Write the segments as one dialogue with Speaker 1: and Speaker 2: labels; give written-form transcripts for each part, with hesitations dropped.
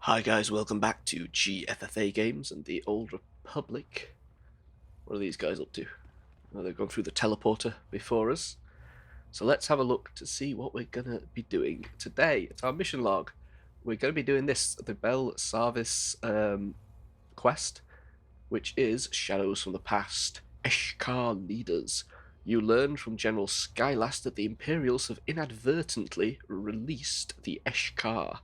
Speaker 1: Hi guys, welcome back to GFFA games and the Old Republic. What are these guys up to? Well, they've gone through the teleporter before us. So let's have a look to see what we're going to be doing. Today, it's our mission log. We're going to be doing this, the Belsavis quest, which is Shadows from the Past, Eshkar Leaders. You learn from General Skylast that the Imperials have inadvertently released the Eshkar,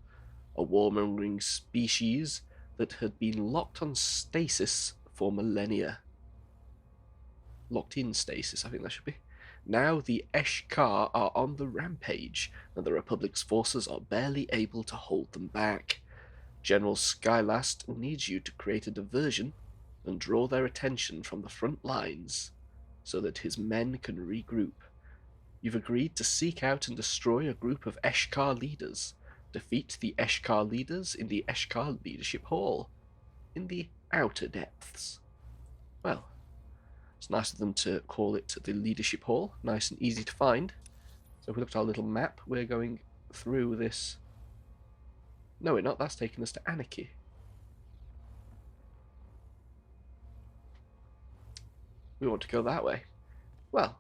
Speaker 1: a warmongering species that had been locked on stasis for millennia. Locked in stasis, I think that should be. Now the Eshkar are on the rampage, and the Republic's forces are barely able to hold them back. General Skylast needs you to create a diversion and draw their attention from the front lines so that his men can regroup. You've agreed to seek out and destroy a group of Eshkar leaders. Defeat the Eshkar leaders in the Eshkar Leadership Hall, in the outer depths. Well, it's nice of them to call it the Leadership Hall, nice and easy to find. So if we look at our little map, we're going through this. No, we're not, that's taking us to Anarchy. We want to go that way. Well,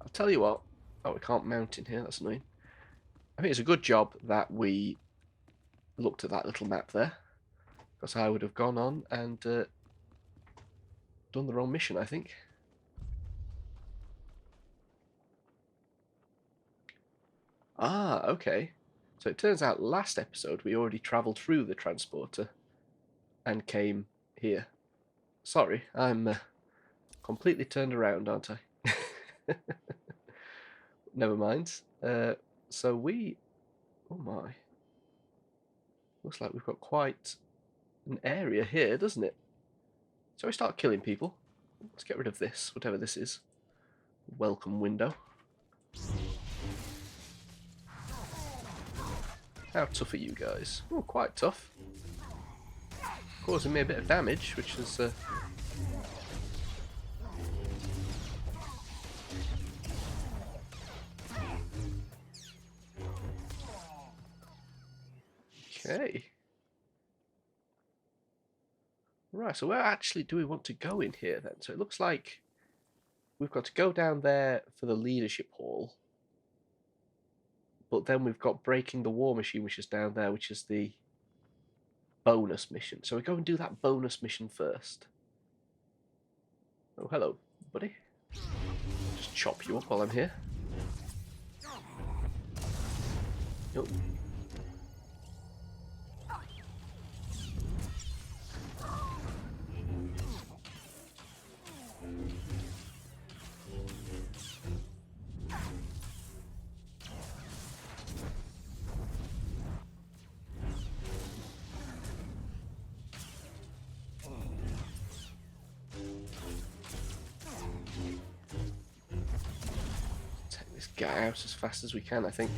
Speaker 1: I'll tell you what. Oh, we can't mount in here, that's annoying. I think it's a good job that we looked at that little map there, because I would have gone on and done the wrong mission, I think. Ah, okay. So it turns out last episode we already travelled through the transporter and came here. Sorry, I'm completely turned around, aren't I? Never mind. So we... Oh my. Looks like we've got quite an area here, doesn't it? So we start killing people. Let's get rid of this, whatever this is. Welcome window. How tough are you guys? Oh, quite tough. Causing me a bit of damage, which is... Okay. Right, so where actually do we want to go in here then? So it looks like we've got to go down there for the leadership hall. But then we've got breaking the war machine, which is down there, which is the bonus mission. So we go and do that bonus mission first. Oh, hello, buddy. Just chop you up while I'm here. Oh. Get out as fast as we can, I think.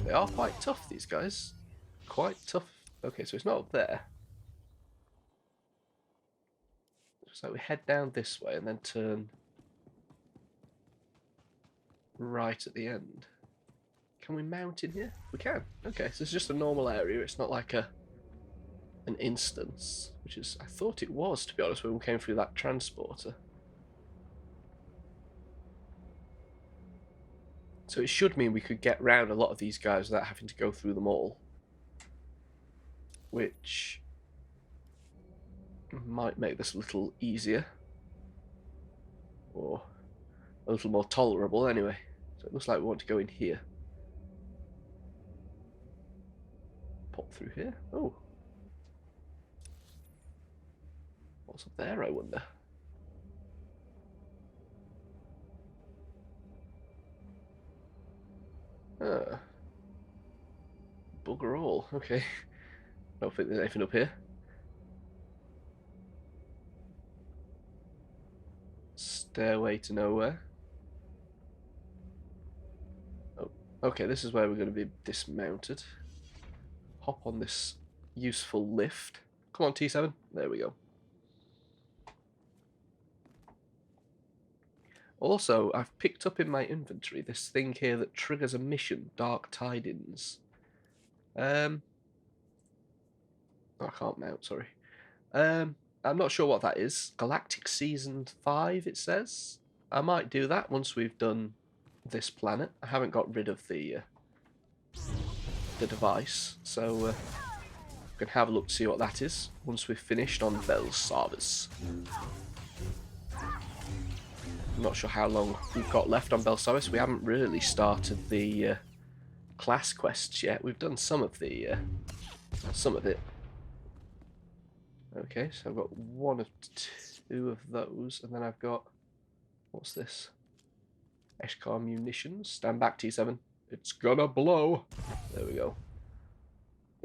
Speaker 1: They are quite tough, these guys. Quite tough. Okay, so it's not up there. So we head down this way and then turn right at the end. Can we mount in here? We can. Okay, so it's just a normal area. It's not like an instance, which is... I thought it was, to be honest, when we came through that transporter. So it should mean we could get round a lot of these guys without having to go through them all. Which might make this a little easier. Or a little more tolerable anyway. So it looks like we want to go in here. Pop through here. Oh. What's up there, I wonder? Ah. Bugger all. Okay. Don't think there's anything up here. Stairway to nowhere. Oh, okay, this is where we're going to be dismounted. Hop on this useful lift. Come on, T7. There we go. Also, I've picked up in my inventory this thing here that triggers a mission, Dark Tidings. Oh, I can't mount, sorry. I'm not sure what that is. Galactic Season 5, it says. I might do that once we've done this planet. I haven't got rid of the device, so we can have a look to see what that is once we've finished on Belsavis. I'm not sure how long we've got left on Belsavis. We haven't really started the class quests yet. We've done some of it. Okay, so I've got one of two of those, and then I've got, what's this? Eshkar munitions. Stand back, T7. It's gonna blow. There we go.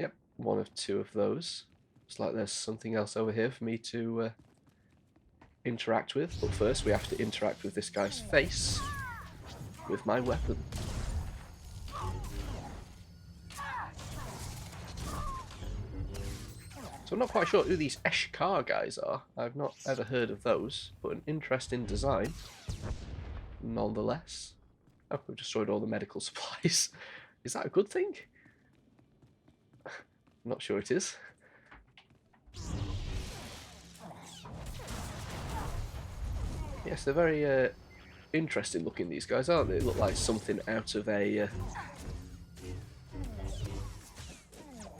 Speaker 1: Yep, one of two of those. Looks like there's something else over here for me to interact with, but first we have to interact with this guy's face with my weapon. So I'm not quite sure who these Eshkar guys are. I've not ever heard of those, but an interesting design nonetheless. Oh, we've destroyed all the medical supplies. Is that a good thing? I'm not sure it is. Yes, they're very interesting looking, these guys, aren't they? They look like something out of a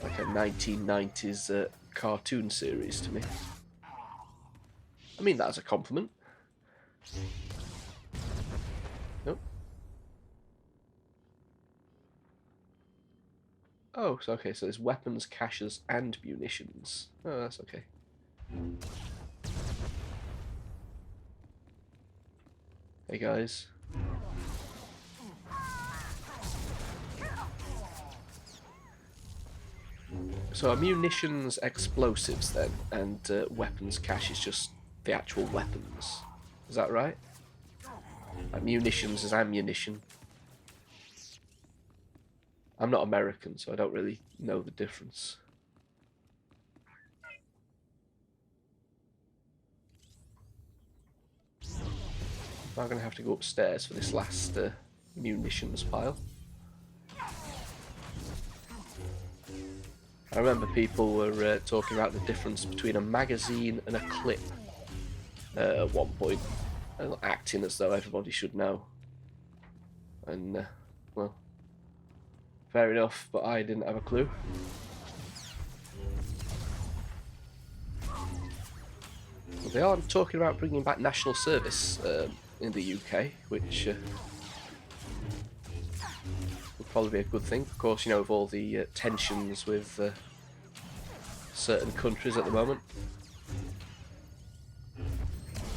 Speaker 1: like a 1990s cartoon series to me. I mean that as a compliment. Nope. Oh, so okay, so there's weapons, caches, and munitions. Oh, that's okay. Hey guys. So are munitions explosives then, and weapons cache is just the actual weapons? Is that right? Like munitions is ammunition. I'm not American, so I don't really know the difference. I'm going to have to go upstairs for this last munitions pile. I remember people were talking about the difference between a magazine and a clip at one point, and acting as though everybody should know. And, well, fair enough, but I didn't have a clue. Well, they are talking about bringing back national service in the UK, which would probably be a good thing. Of course, you know, with all the tensions with certain countries at the moment.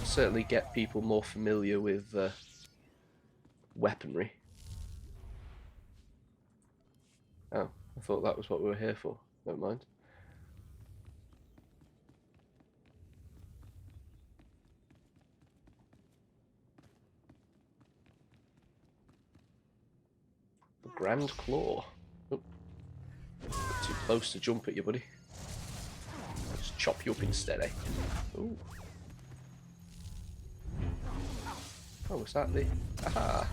Speaker 1: Certainly get people more familiar with weaponry. Oh, I thought that was what we were here for. Never mind. The Grand Claw. Oh, too close to jump at you, buddy. I'll just chop you up instead, eh? Ooh. Oh, was that the... Aha!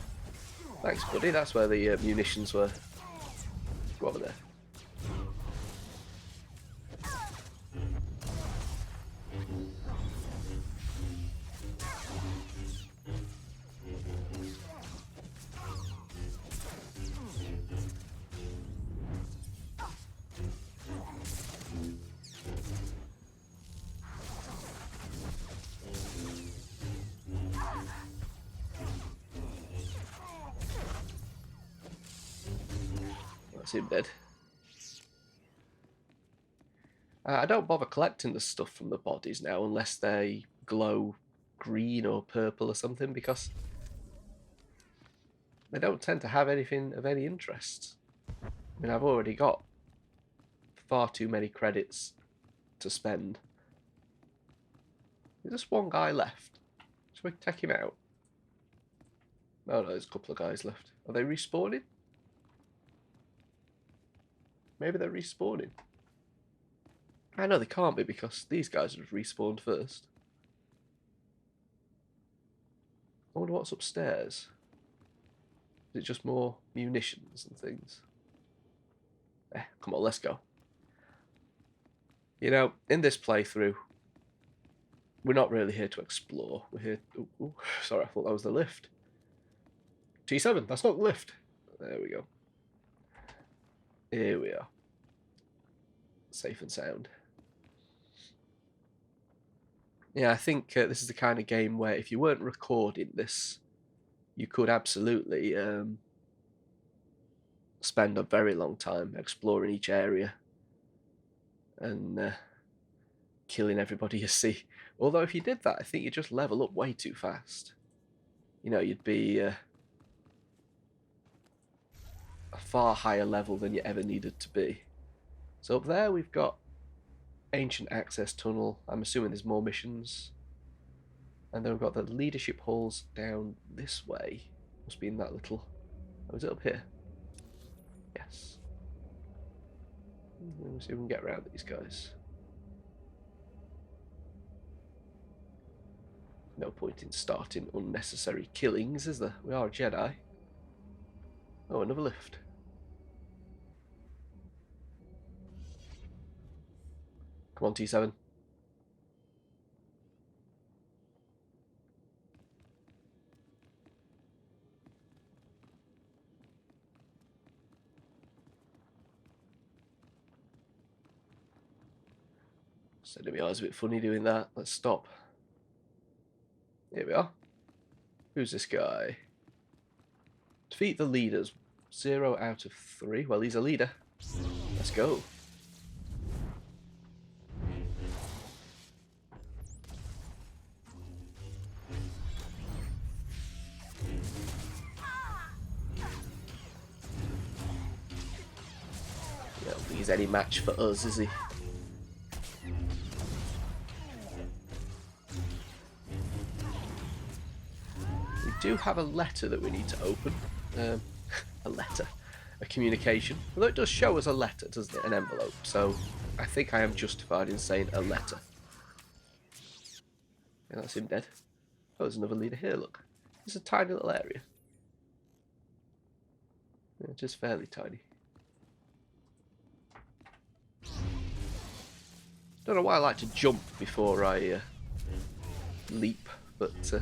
Speaker 1: Thanks, buddy. That's where the munitions were. Go over there. That's him dead. I don't bother collecting the stuff from the bodies now unless they glow green or purple or something, because they don't tend to have anything of any interest. I mean, I've already got far too many credits to spend. There's just one guy left. Should we take him out? Oh no, there's a couple of guys left. Are they respawning? Maybe they're respawning. I know they can't be because these guys have respawned first. I wonder what's upstairs. Is it just more munitions and things? Come on, let's go. You know, in this playthrough, we're not really here to explore. We're here... Ooh, sorry, I thought that was the lift. T7, that's not the lift. There we go. Here we are. Safe and sound. Yeah, I think this is the kind of game where if you weren't recording this, you could absolutely spend a very long time exploring each area and killing everybody you see. Although if you did that, I think you'd just level up way too fast. You know, you'd be a far higher level than you ever needed to be. So up there we've got Ancient Access Tunnel. I'm assuming there's more missions. And then we've got the leadership halls down this way. Must be in that little... Oh, is it up here? Yes. Let's see if we can get around these guys. No point in starting unnecessary killings, is there? We are a Jedi. Oh, another lift. Come on, T7. Said to me, I was a bit funny doing that. Let's stop. Here we are. Who's this guy? Defeat the leaders. 0 out of 3. Well, he's a leader. Let's go. I don't think he's any match for us, is he? We do have a letter that we need to open. A letter. A communication. Although it does show us a letter, doesn't it? An envelope. So I think I am justified in saying a letter. Yeah, that's him dead. Oh, there's another leader here, look. It's a tiny little area. Yeah, just fairly tiny. Don't know why I like to jump before I leap, but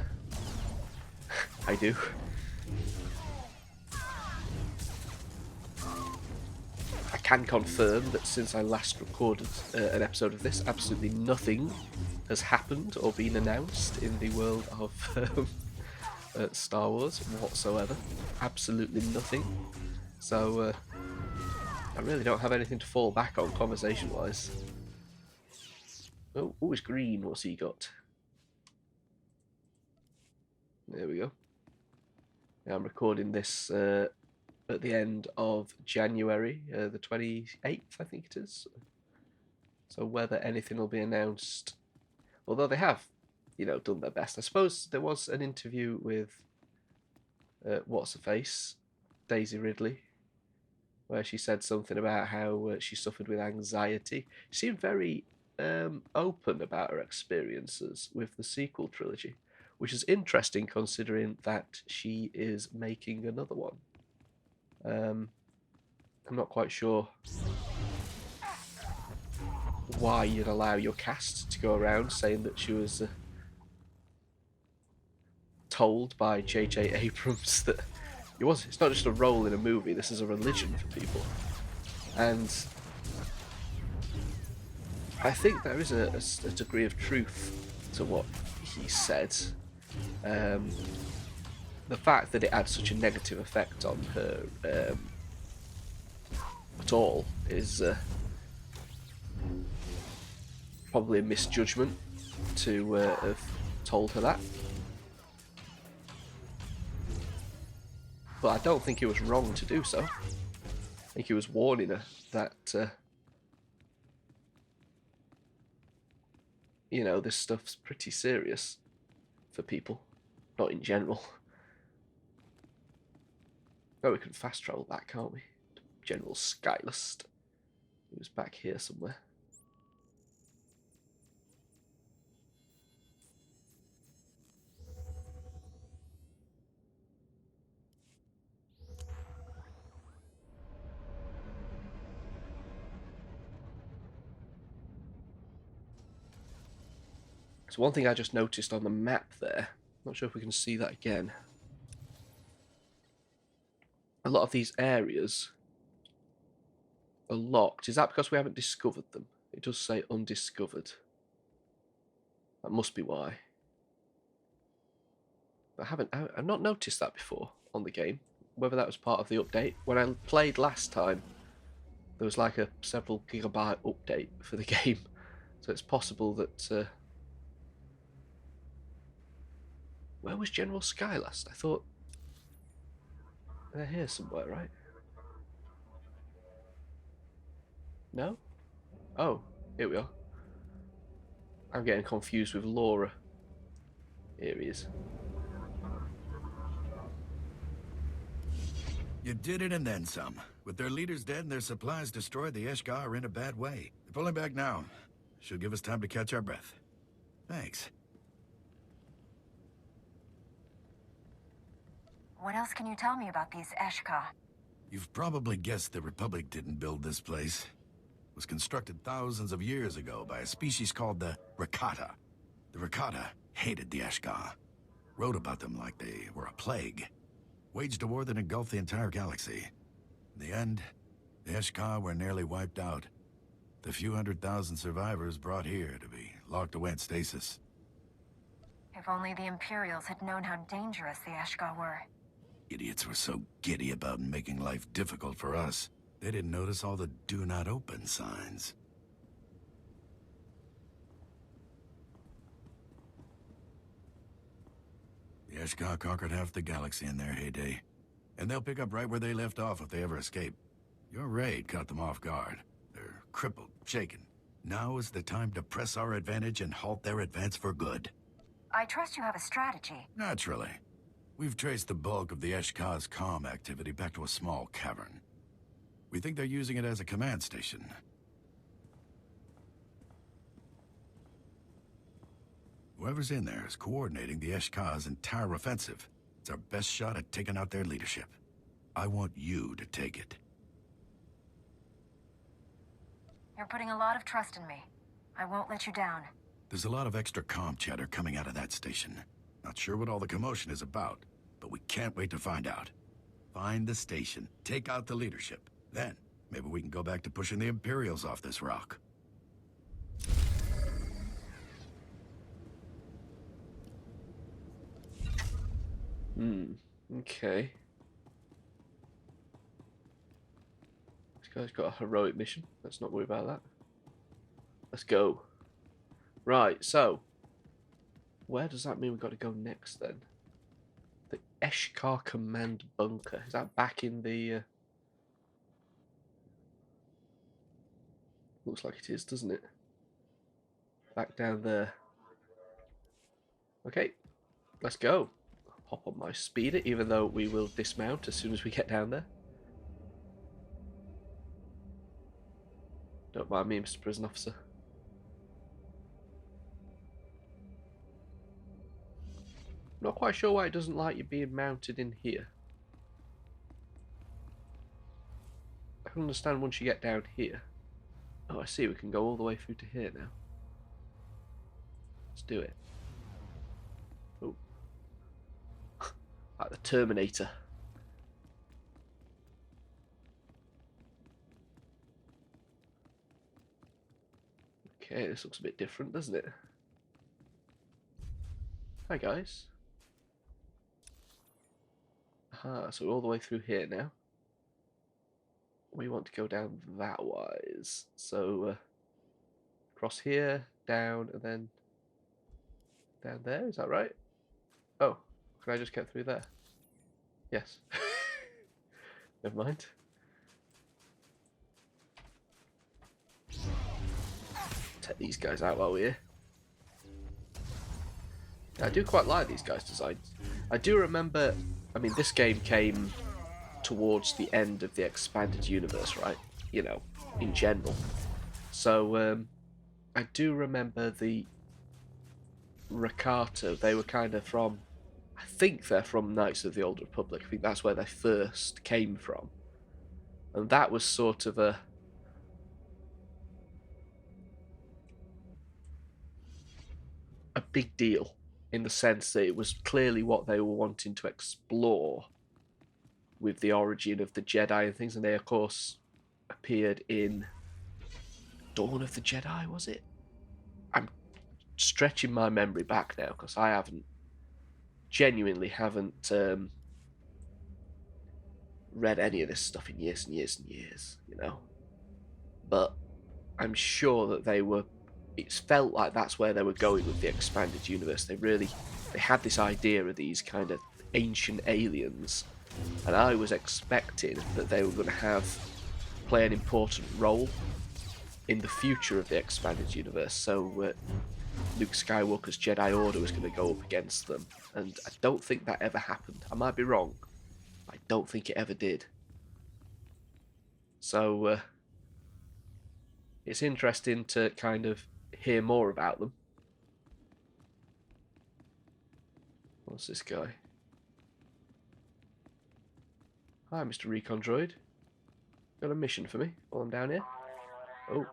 Speaker 1: I do. I can confirm that since I last recorded an episode of this, absolutely nothing has happened or been announced in the world of Star Wars whatsoever. Absolutely nothing. So I really don't have anything to fall back on conversation-wise. Oh, it's green. What's he got? There we go. Yeah, I'm recording this at the end of January, the 28th, I think it is. So whether anything will be announced, although they have, you know, done their best. I suppose there was an interview with what's her face, Daisy Ridley, where she said something about how she suffered with anxiety. She seemed very open about her experiences with the sequel trilogy, which is interesting considering that she is making another one. I'm not quite sure why you'd allow your cast to go around saying that she was told by J.J. Abrams that it's not just a role in a movie, this is a religion for people. And I think there is a degree of truth to what he said. The fact that it had such a negative effect on her at all is probably a misjudgment to have told her that. But I don't think he was wrong to do so. I think he was warning her that you know, this stuff's pretty serious for people, not in general. Oh, we can fast travel back, can't we? General Skylist. He was back here somewhere. So one thing I just noticed on the map there, not sure if we can see that again. A lot of these areas are locked. Is that because we haven't discovered them? It does say undiscovered. That must be why. I've not noticed that before on the game. Whether that was part of the update. When I played last time, there was like a several gigabyte update for the game. So it's possible that... where was General Sky last? I thought... they're here somewhere, right? No? Oh, here we are. I'm getting confused with Laura. Here he is.
Speaker 2: You did it and then some. With their leaders dead and their supplies destroyed, the Eshkar are in a bad way. They're pulling back now. Should give us time to catch our breath. Thanks.
Speaker 3: What else can you tell me about these Eshkar?
Speaker 2: You've probably guessed the Republic didn't build this place. It was constructed thousands of years ago by a species called the Rakata. The Rakata hated the Eshkar. Wrote about them like they were a plague. Waged a war that engulfed the entire galaxy. In the end, the Eshkar were nearly wiped out. The few 100,000 survivors brought here to be locked away in stasis.
Speaker 3: If only the Imperials had known how dangerous the Eshkar were.
Speaker 2: Idiots were so giddy about making life difficult for us, they didn't notice all the do not open signs. The Eshkar conquered half the galaxy in their heyday, and they'll pick up right where they left off if they ever escape. Your raid caught them off guard. They're crippled, shaken. Now is the time to press our advantage and halt their advance for good.
Speaker 3: I trust you have a strategy.
Speaker 2: Naturally. We've traced the bulk of the Eshkar's comm activity back to a small cavern. We think they're using it as a command station. Whoever's in there is coordinating the Eshkar's entire offensive. It's our best shot at taking out their leadership. I want you to take it.
Speaker 3: You're putting a lot of trust in me. I won't let you down.
Speaker 2: There's a lot of extra comm chatter coming out of that station. Not sure what all the commotion is about, but we can't wait to find out. Find the station, take out the leadership. Then, maybe we can go back to pushing the Imperials off this rock.
Speaker 1: Okay. This guy's got a heroic mission. Let's not worry about that. Let's go. Right, so where does that mean we've got to go next then? The Eshkar Command Bunker. Is that back in the... Looks like it is, doesn't it? Back down there. Okay, let's go. Hop on my speeder, even though we will dismount as soon as we get down there. Don't mind me, Mr. Prison Officer. Not quite sure why it doesn't like you being mounted in here. I can understand once you get down here. Oh, I see, we can go all the way through to here now. Let's do it. Oh. Like the Terminator. Okay, this looks a bit different, doesn't it? Hi guys. Aha, so we're all the way through here now. We want to go down that wise. So, cross here, down, and then down there, is that right? Oh, can I just get through there? Yes. Never mind. Take these guys out while we're here. I do quite like these guys' designs. I do remember, I mean, this game came towards the end of the expanded universe, right? You know, in general. So, I do remember the Rakata. They were kind of from, I think they're from Knights of the Old Republic. I think that's where they first came from. And that was sort of a big deal in the sense that it was clearly what they were wanting to explore with the origin of the Jedi and things, and they of course appeared in Dawn of the Jedi, was it? I'm stretching my memory back now because I genuinely haven't read any of this stuff in years and years and years, you know. But I'm sure that it felt like that's where they were going with the expanded universe. They had this idea of these kind of ancient aliens, and I was expecting that they were going to play an important role in the future of the expanded universe. So Luke Skywalker's Jedi Order was going to go up against them, and I don't think that ever happened. I might be wrong, but I don't think it ever did. So it's interesting to kind of hear more about them. What's this guy? Hi, Mr. Recon Droid. Got a mission for me while I'm down here? Oh.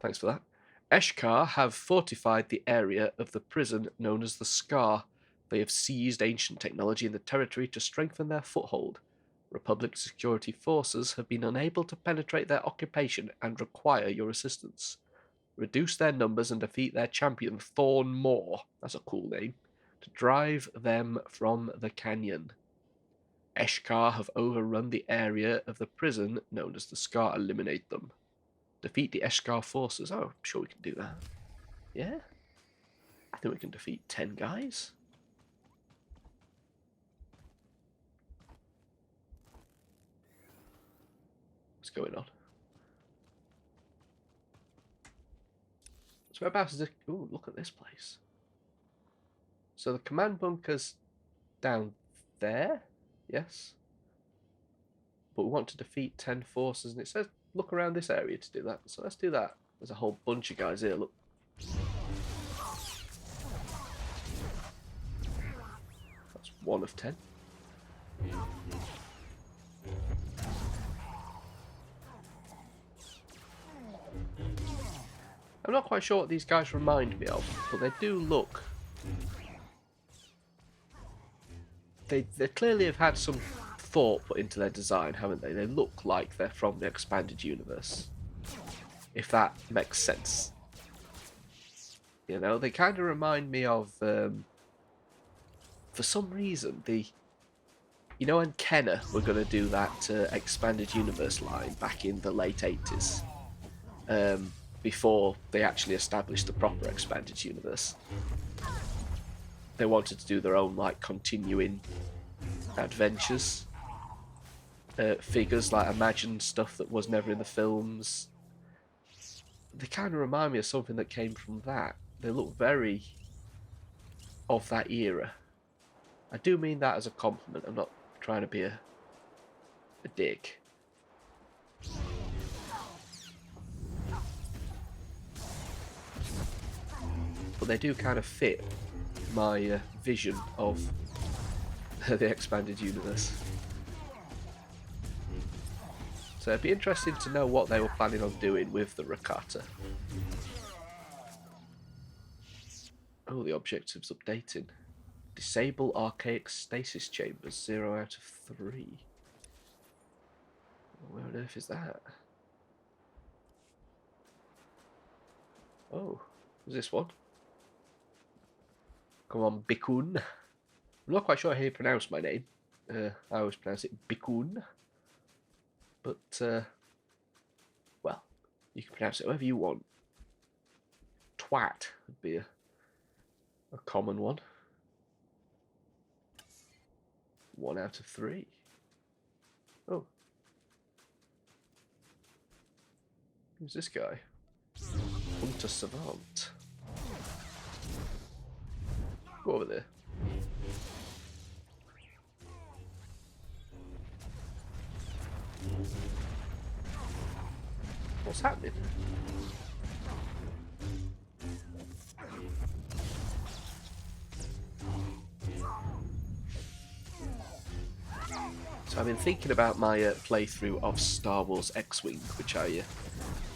Speaker 1: Thanks for that. Eshkar have fortified the area of the prison known as the Scar. They have seized ancient technology in the territory to strengthen their foothold. Republic security forces have been unable to penetrate their occupation and require your assistance. Reduce their numbers and defeat their champion, Thorn Moore, that's a cool name, to drive them from the canyon. Eshkar have overrun the area of the prison known as the Scar. Eliminate them. Defeat the Eshkar forces. Oh, I'm sure we can do that. Yeah? I think we can defeat 10 guys. What's going on? So whereabouts is it? Ooh, look at this place. So the command bunker's down there? Yes. But we want to defeat 10 forces, and it says look around this area to do that. So let's do that. There's a whole bunch of guys here, look. That's 1 of 10. I'm not quite sure what these guys remind me of, but they do look... They clearly have had some thought put into their design, haven't they? They look like they're from the expanded universe. If that makes sense. You know, they kind of remind me of... for some reason, you know when Kenner were going to do that expanded universe line back in the late 80s? Before they actually established the proper expanded universe. They wanted to do their own, like, continuing adventures. Figures, like, imagined stuff that was never in the films. They kind of remind me of something that came from that. They look very of that era. I do mean that as a compliment. I'm not trying to be a dick. But they do kind of fit my vision of the expanded universe. So it'd be interesting to know what they were planning on doing with the Rakata. Oh, the objective's updating. Disable archaic stasis chambers, 0 out of 3. Where on earth is that? Oh, is this one? Come on, Bikun. I'm not quite sure how you pronounce my name. I always pronounce it Bikun. But, well, you can pronounce it however you want. Twat would be a common one. 1 out of 3. Oh. Who's this guy? Hunter Savant. Go over there. What's happening? So I've been thinking about my playthrough of Star Wars X-Wing, which I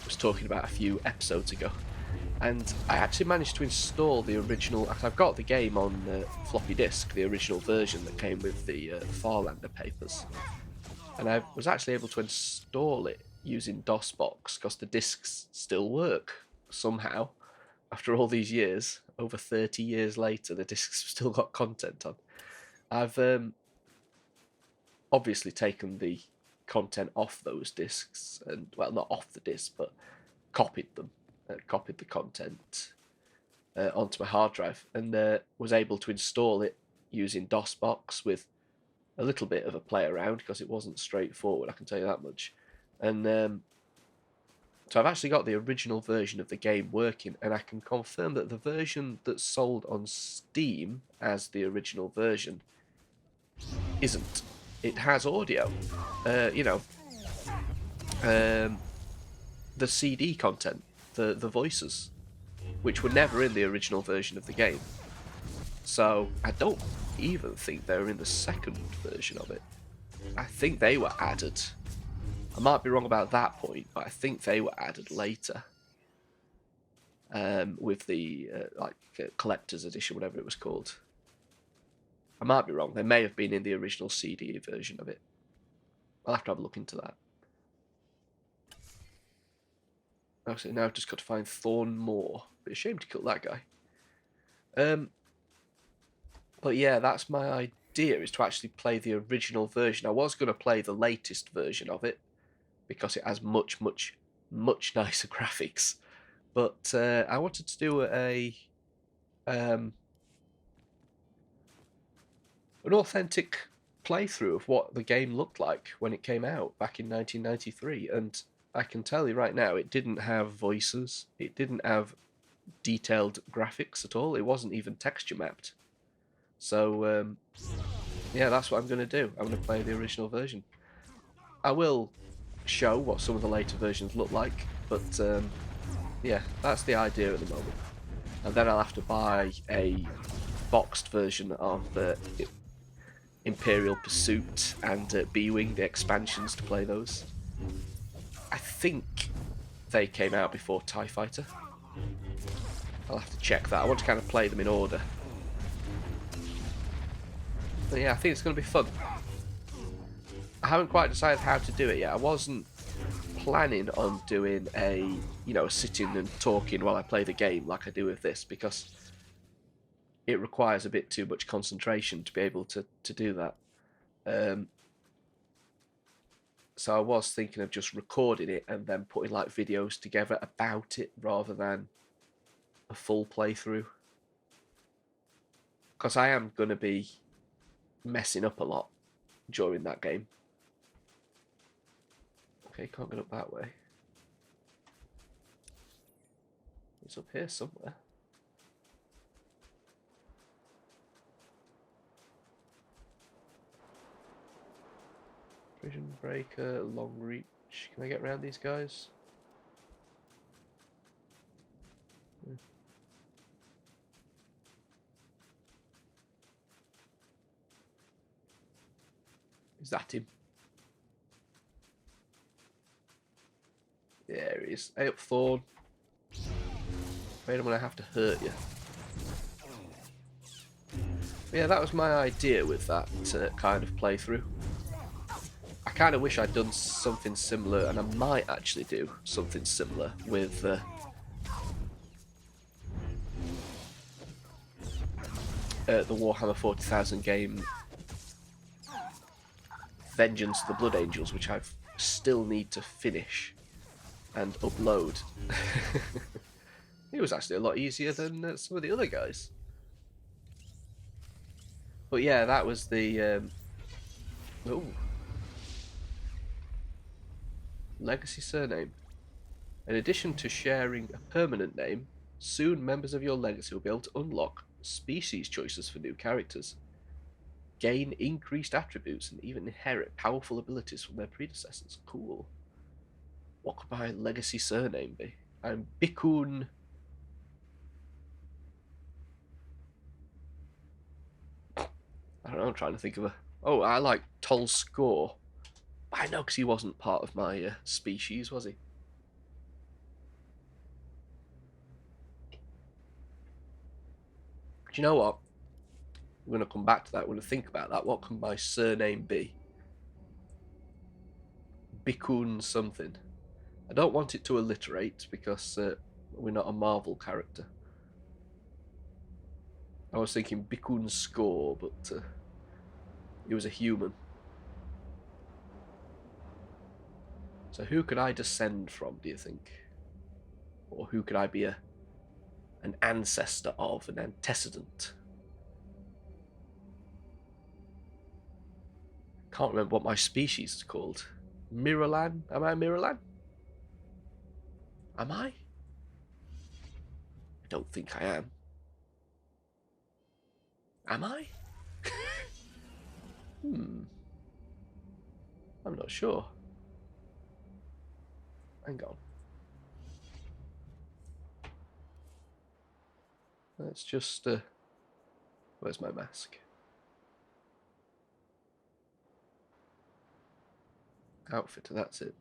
Speaker 1: was talking about a few episodes ago. And I actually managed to install the original. I've got the game on floppy disk, the original version that came with the Farlander papers, and I was actually able to install it using DOSBox because the discs still work somehow. After all these years, over 30 years later, the discs still got content on. I've obviously taken the content off those discs, and well, not off the disc, but copied them, copied the content onto my hard drive, and was able to install it using DOSBox with a little bit of a play around because it wasn't straightforward, I can tell you that much. And so I've actually got the original version of the game working, and I can confirm that the version that's sold on Steam as the original version isn't. It has audio, the CD content, the voices, which were never in the original version of the game. So I don't even think they're in the second version of it. I think they were added. I might be wrong about that point, but I think they were added later. With the collector's edition, whatever it was called. I might be wrong. They may have been in the original CD version of it. I'll have to have a look into that. Actually, now I've just got to find Thorn Moore. Be a shame to kill that guy. But yeah, that's my idea, is to actually play the original version. I was going to play the latest version of it because it has much nicer graphics. But I wanted to do an authentic playthrough of what the game looked like when it came out back in 1993, and I can tell you right now, it didn't have voices, it didn't have detailed graphics at all, it wasn't even texture mapped. So yeah, that's what I'm going to do. I'm going to play the original version. I will show what some of the later versions look like, but yeah, that's the idea at the moment. And then I'll have to buy a boxed version of Imperial Pursuit and B-Wing, the expansions, to play those. I think they came out before TIE Fighter. I'll have to check that. I want to kind of play them in order. But yeah, I think it's going to be fun. I haven't quite decided how to do it yet. I wasn't planning on doing a, sitting and talking while I play the game like I do with this, because it requires a bit too much concentration to be able to do that. So I was thinking of just recording it and then putting like videos together about it rather than a full playthrough. Because I am going to be messing up a lot during that game. Okay, can't get up that way. It's up here somewhere. Prison breaker, long reach. Can I get around these guys? Yeah. Is that him? There he is. Hey up, Thorn. Afraid I'm gonna have to hurt you. But yeah, that was my idea with that kind of playthrough. I kind of wish I'd done something similar, and I might actually do something similar with the Warhammer 40,000 game Vengeance of the Blood Angels, which I still need to finish and upload. It was actually a lot easier than some of the other guys. But yeah, that was the legacy surname. In addition to sharing a permanent name, soon members of your legacy will be able to unlock species choices for new characters, gain increased attributes, and even inherit powerful abilities from their predecessors. Cool. What could my legacy surname be? I'm Bikun. I don't know, I'm trying to think of a... Oh, I like Tolskor. I know, because he wasn't part of my species, was he? Do you know what? I'm going to come back to that. I'm going to think about that. What can my surname be? Bikun something. I don't want it to alliterate because we're not a Marvel character. I was thinking Bikun Score, but he was a human. So who could I descend from, do you think? Or who could I be an ancestor of, an antecedent? Can't remember what my species is called. Miralan? Am I a Miralan? Am I? I don't think I am. Am I? I'm not sure. Hang on. Let's just... where's my mask? Outfitter, that's it.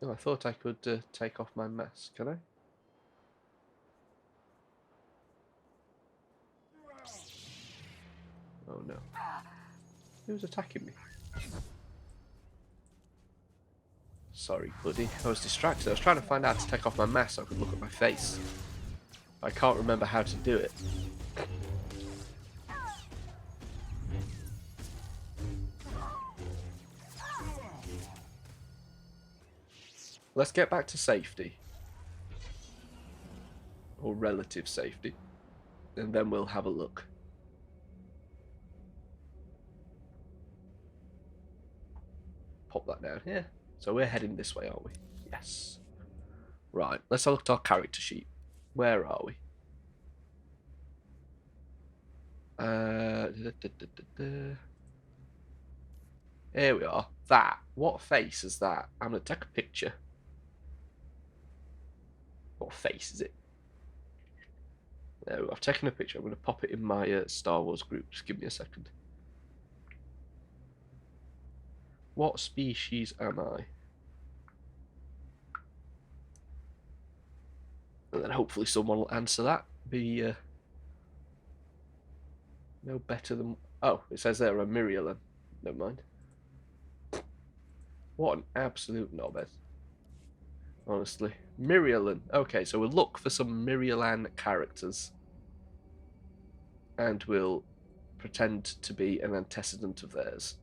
Speaker 1: Oh, I thought I could take off my mask, can I? Oh no. Who's attacking me? Sorry, buddy. I was distracted. I was trying to find out how to take off my mask so I could look at my face. I can't remember how to do it. Let's get back to safety. Or relative safety. And then we'll have a look. Pop that down here. So we're heading this way, aren't we? Yes. Right, let's have a look at our character sheet. Where are we? Here we are. That. What face is that? I'm going to take a picture. What face is it? There we go. I've taken a picture. I'm going to pop it in my Star Wars group. Just give me a second. What species am I? And then hopefully someone will answer that. Be no better than... Oh, it says there a Mirialan. Never mind. What an absolute knobhead. Honestly. Mirialan. Okay, so we'll look for some Mirialan characters. And we'll pretend to be an antecedent of theirs.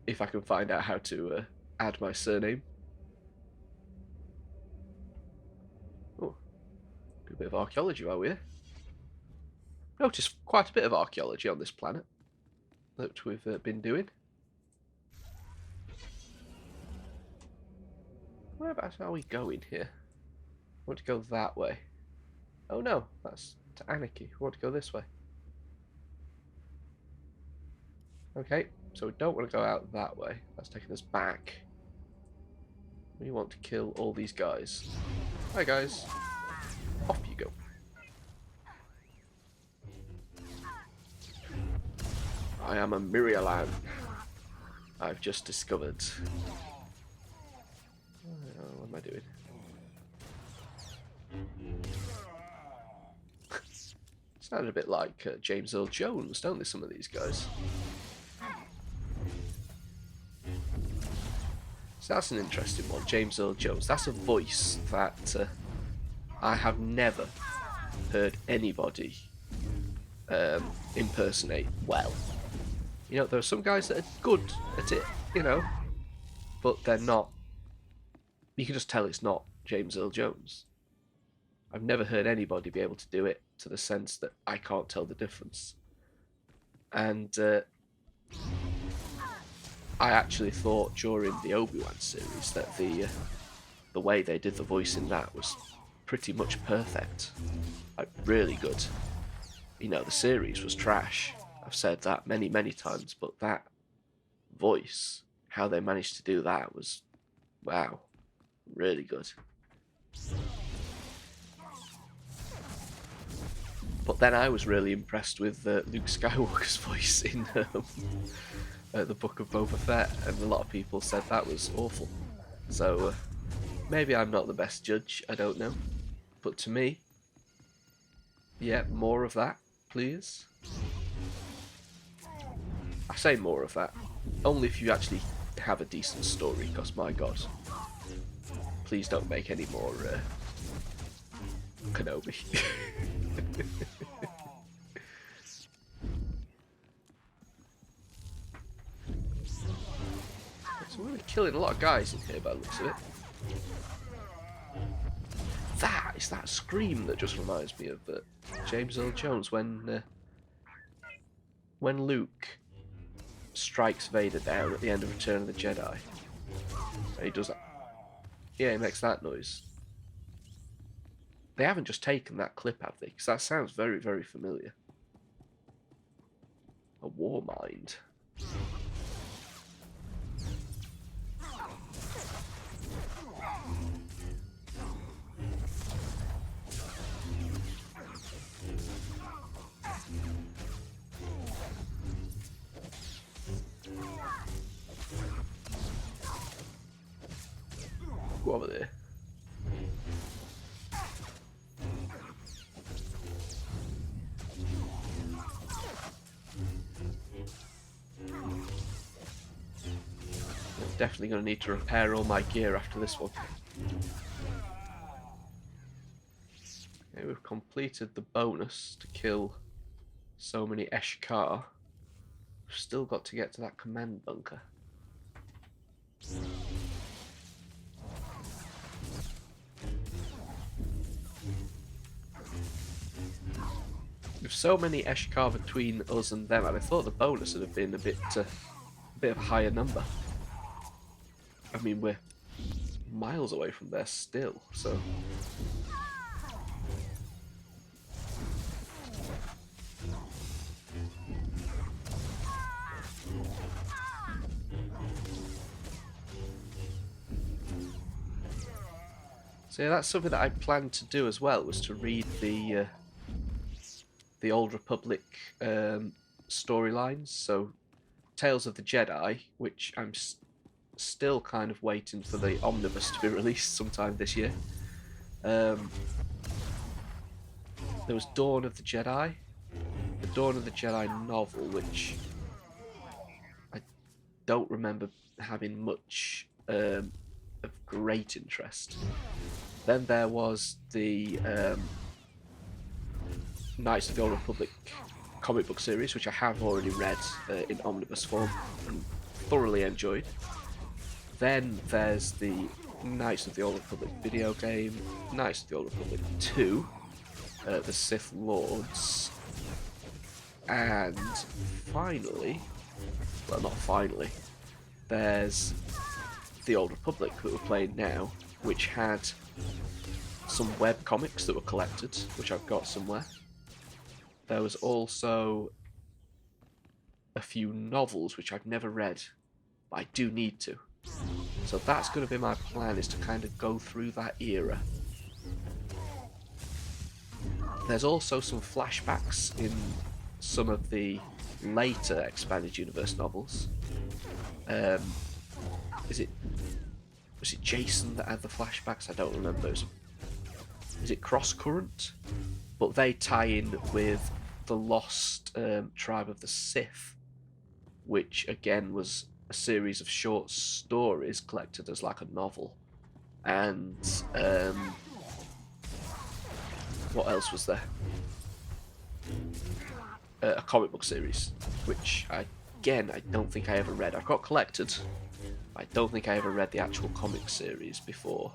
Speaker 1: If I can find out how to add my surname. Oh, do a bit of archaeology while we're here. Notice quite a bit of archaeology on this planet that we've been doing. Whereabouts are we going here? I want to go that way. Oh no, that's to Anarchy. We want to go this way. Okay, so we don't want to go out that way. That's taking us back. We want to kill all these guys. Hi guys. Off you go. I am a Mirialan. I've just discovered. What am I doing? Sounded a bit like James Earl Jones, don't they, some of these guys? So that's an interesting one, James Earl Jones. That's a voice that I have never heard anybody impersonate well. You know, there are some guys that are good at it, you know, but they're not. You can just tell it's not James Earl Jones. I've never heard anybody be able to do it to the sense that I can't tell the difference. And I actually thought during the Obi-Wan series that the way they did the voice in that was pretty much perfect. Like, really good. You know, the series was trash. I've said that many, many times, but that voice, how they managed to do that was, wow, really good. But then I was really impressed with Luke Skywalker's voice in the Book of Boba Fett, and a lot of people said that was awful. So Maybe I'm not the best judge, I don't know. But to me, yeah, more of that, please. I say more of that. Only if you actually have a decent story, because my god. Please don't make any more Kenobi. So we're killing a lot of guys in here by the looks of it. That is that scream that just reminds me of James Earl Jones when Luke strikes Vader down at the end of Return of the Jedi. He does that. Yeah, he makes that noise. They haven't just taken that clip, have they? Because that sounds very, very familiar. A war mind. Go over there. I'm definitely going to need to repair all my gear after this one. Okay, we've completed the bonus to kill so many Eshkar. We've still got to get to that command bunker. With so many Eshkar between us and them, I thought the bonus would have been a bit of a higher number. I mean, we're miles away from there still, so... So yeah, that's something that I planned to do as well, was to read the Old Republic storylines. So Tales of the Jedi, which I'm still kind of waiting for the omnibus to be released sometime this year. There was Dawn of the Jedi, the Dawn of the Jedi novel, which I don't remember having much of great interest. Then there was the Knights of the Old Republic comic book series, which I have already read in omnibus form and thoroughly enjoyed. Then there's the Knights of the Old Republic video game, Knights of the Old Republic 2, the Sith Lords, and finally, well, not finally, there's the Old Republic that we're playing now, which had some web comics that were collected, which I've got somewhere. There was also a few novels which I've never read, but I do need to. So that's going to be my plan, is to kind of go through that era. There's also some flashbacks in some of the later Expanded Universe novels. Was it Jason that had the flashbacks? I don't remember. Is it Cross Current? But they tie in with the Lost Tribe of the Sith, which again was a series of short stories collected as like a novel. And what else was there? A comic book series, which I don't think I ever read. I've got collected. I don't think I ever read the actual comic series before.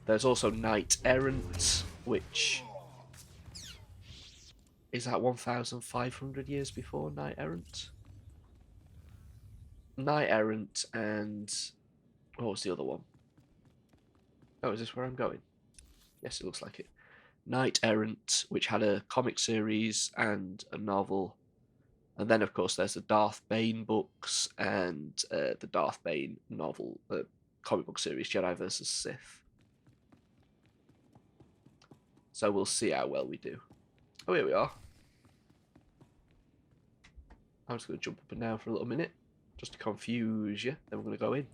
Speaker 1: There's also Knight Errant, which is that 1,500 years before Knight Errant? Knight Errant and what was the other one? Oh, is this where I'm going? Yes, it looks like it. Knight Errant, which had a comic series and a novel. And then, of course, there's the Darth Bane books and the Darth Bane novel, comic book series, Jedi vs. Sith. So we'll see how well we do. Oh, here we are. I'm just going to jump up and down for a little minute, just to confuse you. Then we're going to go in.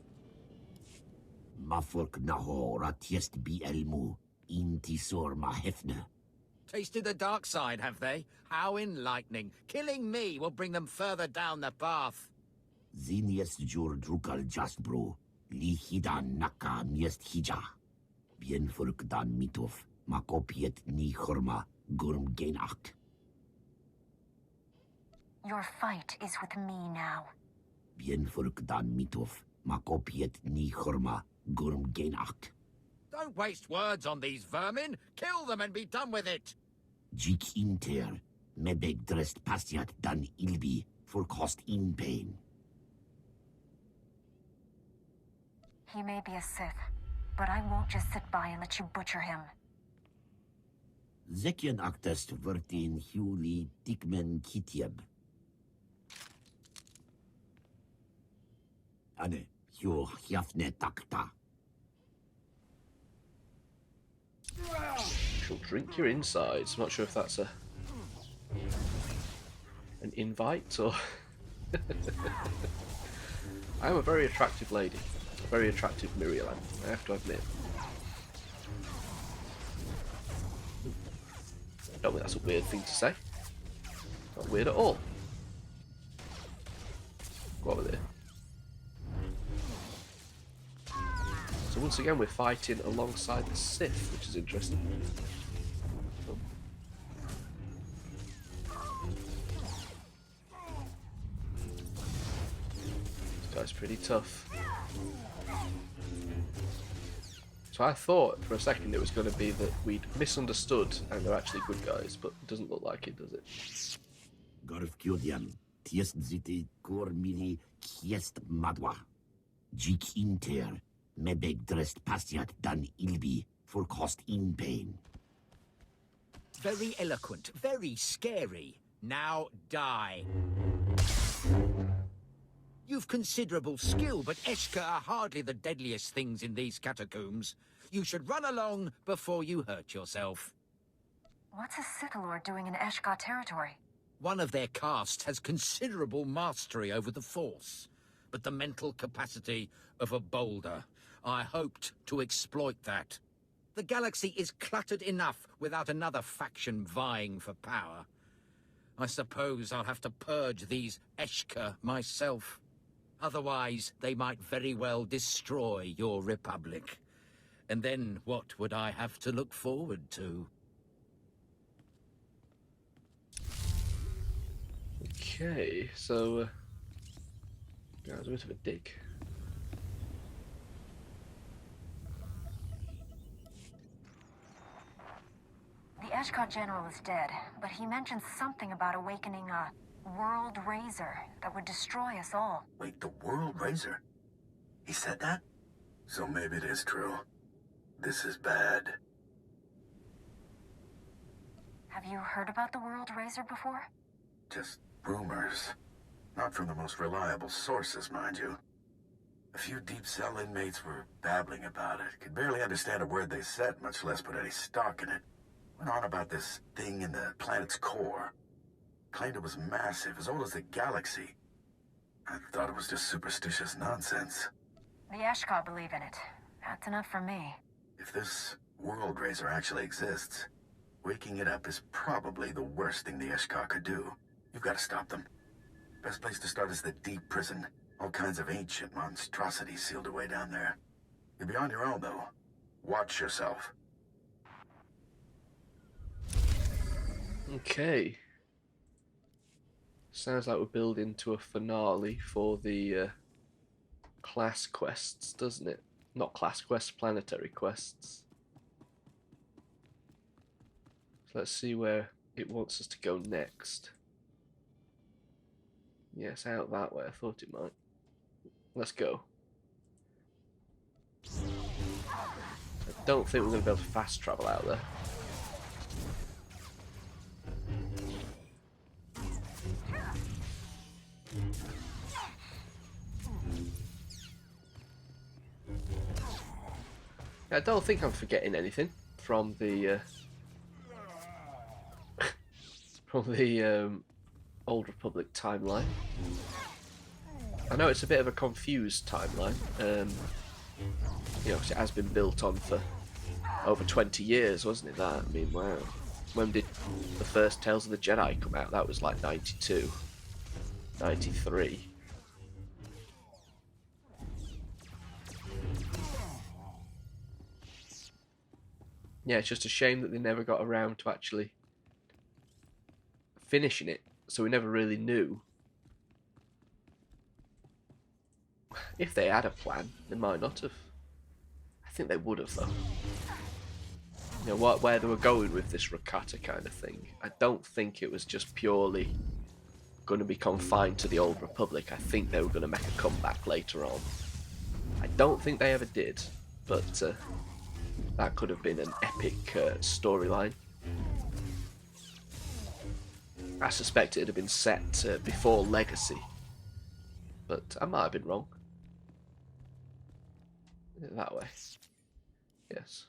Speaker 4: Mafurk naho ratiest bi elmu, intisor ma hefne.
Speaker 5: Tasted the dark side, have they? How enlightening. Killing me will bring them further down the path.
Speaker 4: Ziniest jur drukal jasbro, li hidan naka miest hija. Bien furk dan mitov, makopiet ni horma, gurm gainacht.
Speaker 3: Your fight is with me now.
Speaker 4: Bien furk dan mitov, makopiet ni horma, gurm gainacht.
Speaker 5: Don't waste words on these vermin. Kill them and be done with it.
Speaker 4: Jik inter, mebeg drest pastiat dan ilbi, for cost in pain.
Speaker 3: He may be a Sith, but I won't just sit by and let you butcher him.
Speaker 4: Zekien actest vertin huli tikmen kitieb. Ane, hio hiafne takta.
Speaker 1: She'll drink your insides. I'm not sure if that's an invite or... I'm a very attractive lady. A very attractive Miriam, I have to admit. I don't think that's a weird thing to say. Not weird at all. Go over there. So once again we're fighting alongside the Sith, which is interesting. This guy's pretty tough. So I thought for a second it was going to be that we'd misunderstood and they're actually good guys, but it doesn't look like it, does it?
Speaker 4: Garf kyodian, tiest ziti kor mili kiest madwa. Jik inter, mebeg drest pastiat dan ilbi, for cost in pain.
Speaker 5: Very eloquent, very scary. Now die. You've considerable skill, but Eshka are hardly the deadliest things in these catacombs. You should run along before you hurt yourself.
Speaker 3: What's a Sith Lord doing in Eshka territory?
Speaker 5: One of their caste has considerable mastery over the Force, but the mental capacity of a boulder. I hoped to exploit that. The galaxy is cluttered enough without another faction vying for power. I suppose I'll have to purge these Eshka myself. Otherwise, they might very well destroy your republic. And then what would I have to look forward to?
Speaker 1: Okay, so... that was a bit of a dick.
Speaker 3: The Eshka general is dead, but he mentioned something about awakening a world razor that would destroy us all.
Speaker 2: Wait, the World Razor? He said that? So maybe it is true. This is bad.
Speaker 3: Have you heard about the world razor before?
Speaker 2: Just rumors. Not from the most reliable sources, mind you. A few deep cell inmates were babbling about it. Could barely understand a word they said, much less put any stock in it. Went on about this thing in the planet's core. Claimed it was massive, as old as the galaxy. I thought it was just superstitious nonsense.
Speaker 3: The Eshka believe in it. That's enough for me.
Speaker 2: If this World Razor actually exists, waking it up is probably the worst thing the Eshka could do. You've got to stop them. Best place to start is the deep prison. All kinds of ancient monstrosities sealed away down there. You'll be on your own, though. Watch yourself.
Speaker 1: Okay. Sounds like we're building to a finale for the class quests, doesn't it? Not class quests, planetary quests. So let's see where it wants us to go next. Yes, out that way. I thought it might. Let's go. I don't think we're going to be able to fast travel out there. I don't think I'm forgetting anything from the Old Republic timeline. I know it's a bit of a confused timeline, You know, 'cause it has been built on for over 20 years, wasn't it, that? I mean, wow. When did the first Tales of the Jedi come out? That was like 92, 93. Yeah, it's just a shame that they never got around to actually finishing it, so we never really knew. If they had a plan, they might not have. I think they would have, though. You know, where they were going with this Rakata kind of thing. I don't think it was just purely going to be confined to the Old Republic. I think they were going to make a comeback later on. I don't think they ever did, but that could have been an epic storyline. I suspect it had been set before Legacy, but I might have been wrong. That way. Yes.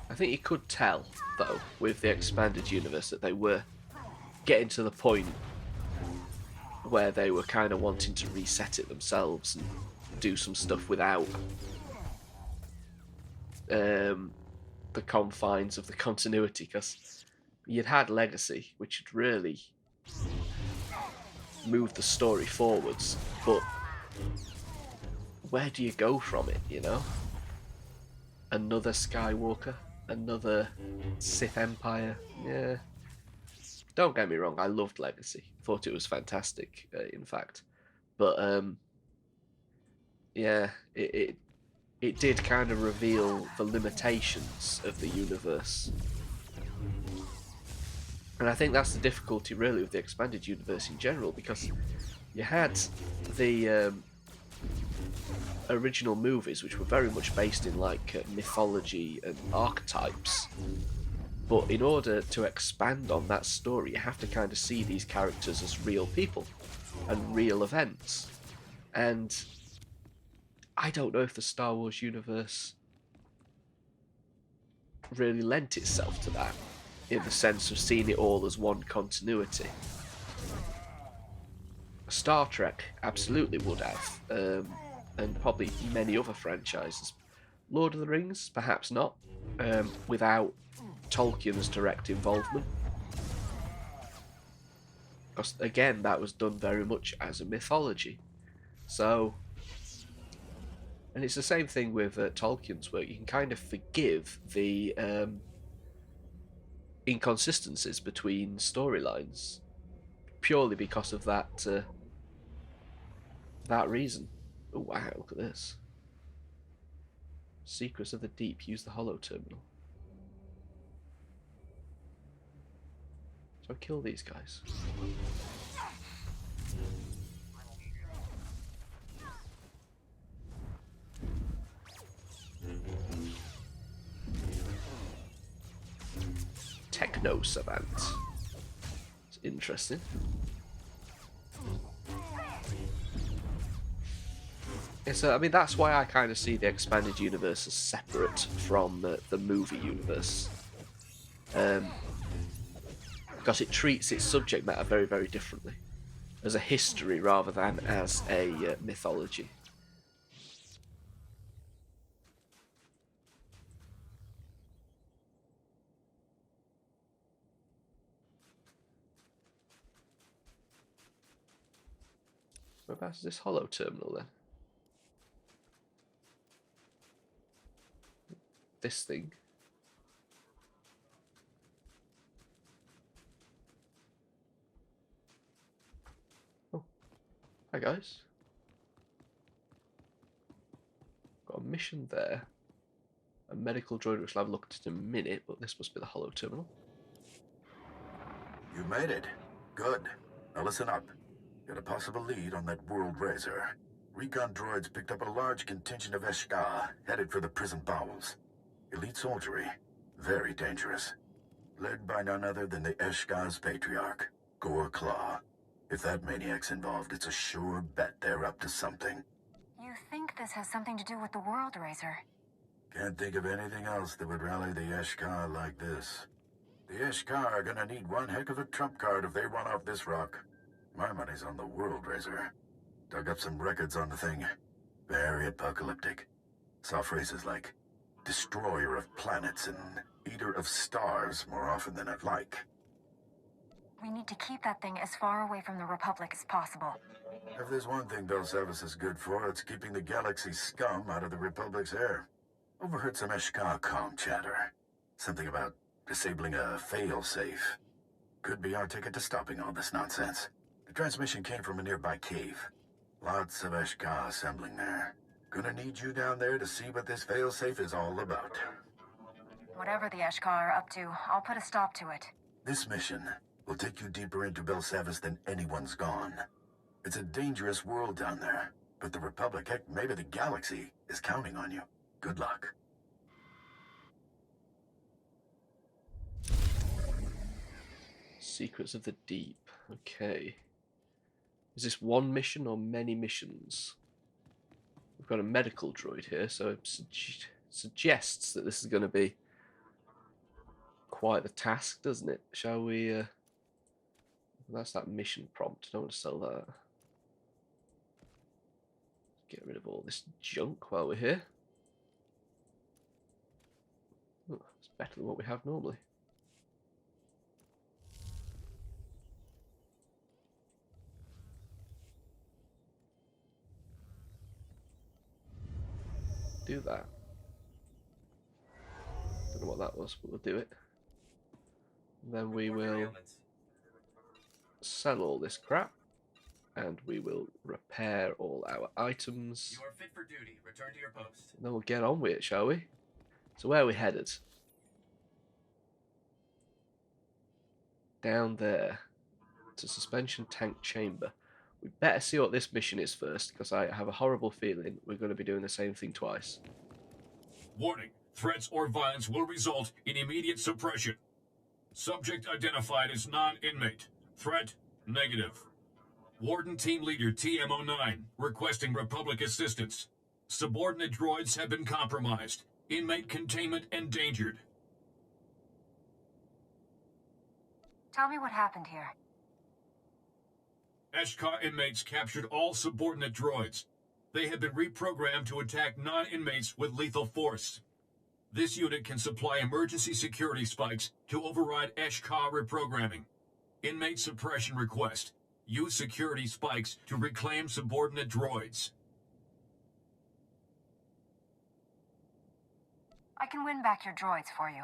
Speaker 1: I think you could tell, though, with the expanded universe that they were getting to the point where they were kind of wanting to reset it themselves and do some stuff without the confines of the continuity, because you'd had Legacy, which had really moved the story forwards, but where do you go from it, you know? Another Skywalker, another Sith Empire, yeah. Don't get me wrong, I loved Legacy. Thought it was fantastic, in fact. But, yeah, it did kind of reveal the limitations of the universe. And I think that's the difficulty, really, with the expanded universe in general, because you had the original movies, which were very much based in, like, mythology and archetypes. But in order to expand on that story, you have to kind of see these characters as real people and real events. And I don't know if the Star Wars universe really lent itself to that, in the sense of seeing it all as one continuity. Star Trek absolutely would have, and probably many other franchises. Lord of the Rings, perhaps not, without Tolkien's direct involvement. Because, again, that was done very much as a mythology. So, and it's the same thing with Tolkien's work. You can kind of forgive the inconsistencies between storylines purely because of that that reason. Oh wow, look at this. Secrets of the Deep, use the Hollow Terminal. So I kill these guys. Techno Savant. It's interesting. Yeah, so I mean that's why I kind of see the expanded universe as separate from the movie universe. Because it treats its subject matter very, very differently, as a history rather than as a mythology. Whereabouts is this hollow terminal then? This thing. Oh, hi guys. Got a mission there. A medical droid which I'll have a look at in a minute, but this must be the hollow terminal.
Speaker 2: You made it. Good. Now listen up. Got a possible lead on that World Razor. Recon droids picked up a large contingent of Eshka, headed for the prison bowels. Elite soldiery. Very dangerous. Led by none other than the Eshka's patriarch, Gore Claw. If that maniac's involved, it's a sure bet they're up to something.
Speaker 3: You think this has something to do with the World Razor?
Speaker 2: Can't think of anything else that would rally the Eshka like this. The Ishkar are gonna need one heck of a trump card if they run off this rock. My money's on the World Razor. Dug up some records on the thing. Very apocalyptic. Saw phrases like, destroyer of planets and eater of stars more often than I'd like.
Speaker 3: We need to keep that thing as far away from the Republic as possible.
Speaker 2: If there's one thing Belsavis is good for, it's keeping the galaxy's scum out of the Republic's hair. Overheard some Eshkar comm chatter. Something about disabling a fail-safe. Could be our ticket to stopping all this nonsense. The transmission came from a nearby cave. Lots of Eshkar assembling there. Gonna need you down there to see what this fail-safe is all about.
Speaker 3: Whatever the Eshkar are up to, I'll put a stop to it.
Speaker 2: This mission will take you deeper into Belsavis than anyone's gone. It's a dangerous world down there, but the Republic, heck, maybe the galaxy, is counting on you. Good luck.
Speaker 1: Secrets of the Deep. Okay. Is this one mission or many missions? We've got a medical droid here, so it suggests that this is going to be quite the task, doesn't it? Shall we... That's that mission prompt. I don't want to sell that. Get rid of all this junk while we're here. Oh, it's better than what we have normally. Do that. Don't know what that was, but we'll do it. And then we will sell all this crap, and we will repair all our items.
Speaker 6: You are fit for duty. Return to your post.
Speaker 1: And then we'll get on with it, shall we? So where are we headed? Down there to suspension tank chamber. We better see what this mission is first, because I have a horrible feeling we're going to be doing the same thing twice.
Speaker 7: Warning. Threats or violence will result in immediate suppression. Subject identified as non-inmate. Threat, negative. Warden Team Leader TM09, requesting Republic assistance. Subordinate droids have been compromised. Inmate containment endangered.
Speaker 3: Tell me what happened here.
Speaker 7: Eshkar inmates captured all subordinate droids. They have been reprogrammed to attack non-inmates with lethal force. This unit can supply emergency security spikes to override Eshkar reprogramming. Inmate suppression request. Use security spikes to reclaim subordinate droids.
Speaker 3: I can win back your droids for you.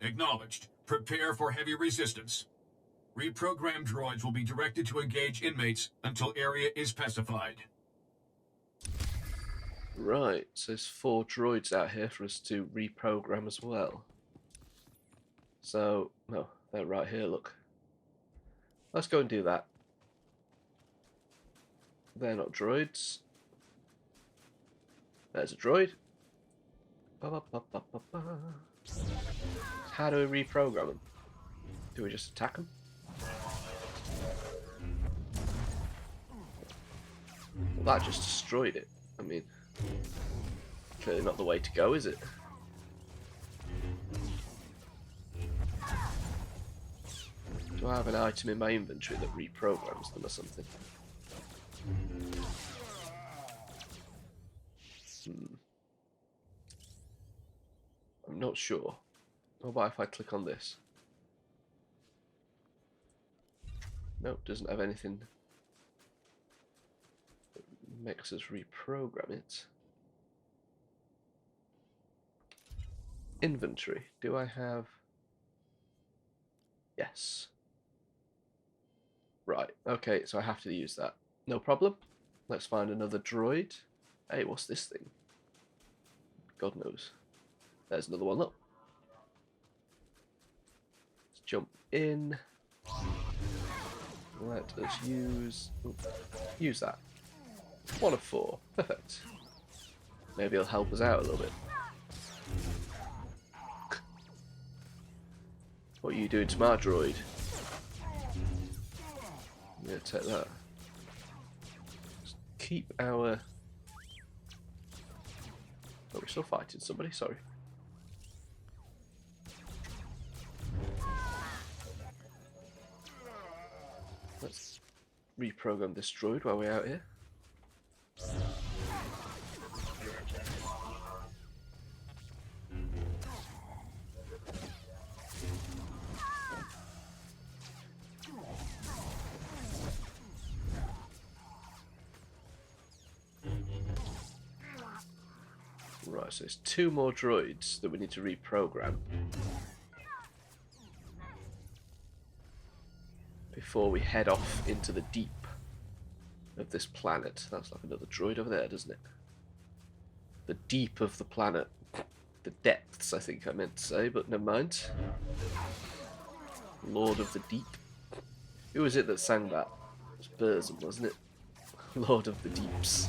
Speaker 7: Acknowledged. Prepare for heavy resistance. Reprogrammed droids will be directed to engage inmates until area is pacified.
Speaker 1: Right, so there's 4 droids out here for us to reprogram as well. So, no, they're right here, look. Let's go and do that. They're not droids. There's a droid. How do we reprogram them? Do we just attack them? Well, that just destroyed it. I mean, clearly not the way to go, is it? Do I have an item in my inventory that reprograms them or something? I'm not sure. What about if I click on this? Nope, doesn't have anything that makes us reprogram it. Inventory. Do I have... Yes. Right, okay, so I have to use that. No problem. Let's find another droid. Hey, what's this thing? God knows. There's another one, look. Let's jump in. Let us use that. 1 of 4. Perfect. Maybe it'll help us out a little bit. What are you doing to my droid? I'm gonna take that. Just keep our... Oh, we're still fighting somebody, sorry. reprogram this droid while we're out here. Right, so there's 2 more droids that we need to reprogram before we head off into the deep of this planet. That's like another droid over there, doesn't it? The deep of the planet. The depths, I think I meant to say, but never mind. Lord of the Deep. Who was it that sang that? It was Burzum, wasn't it? Lord of the Deeps.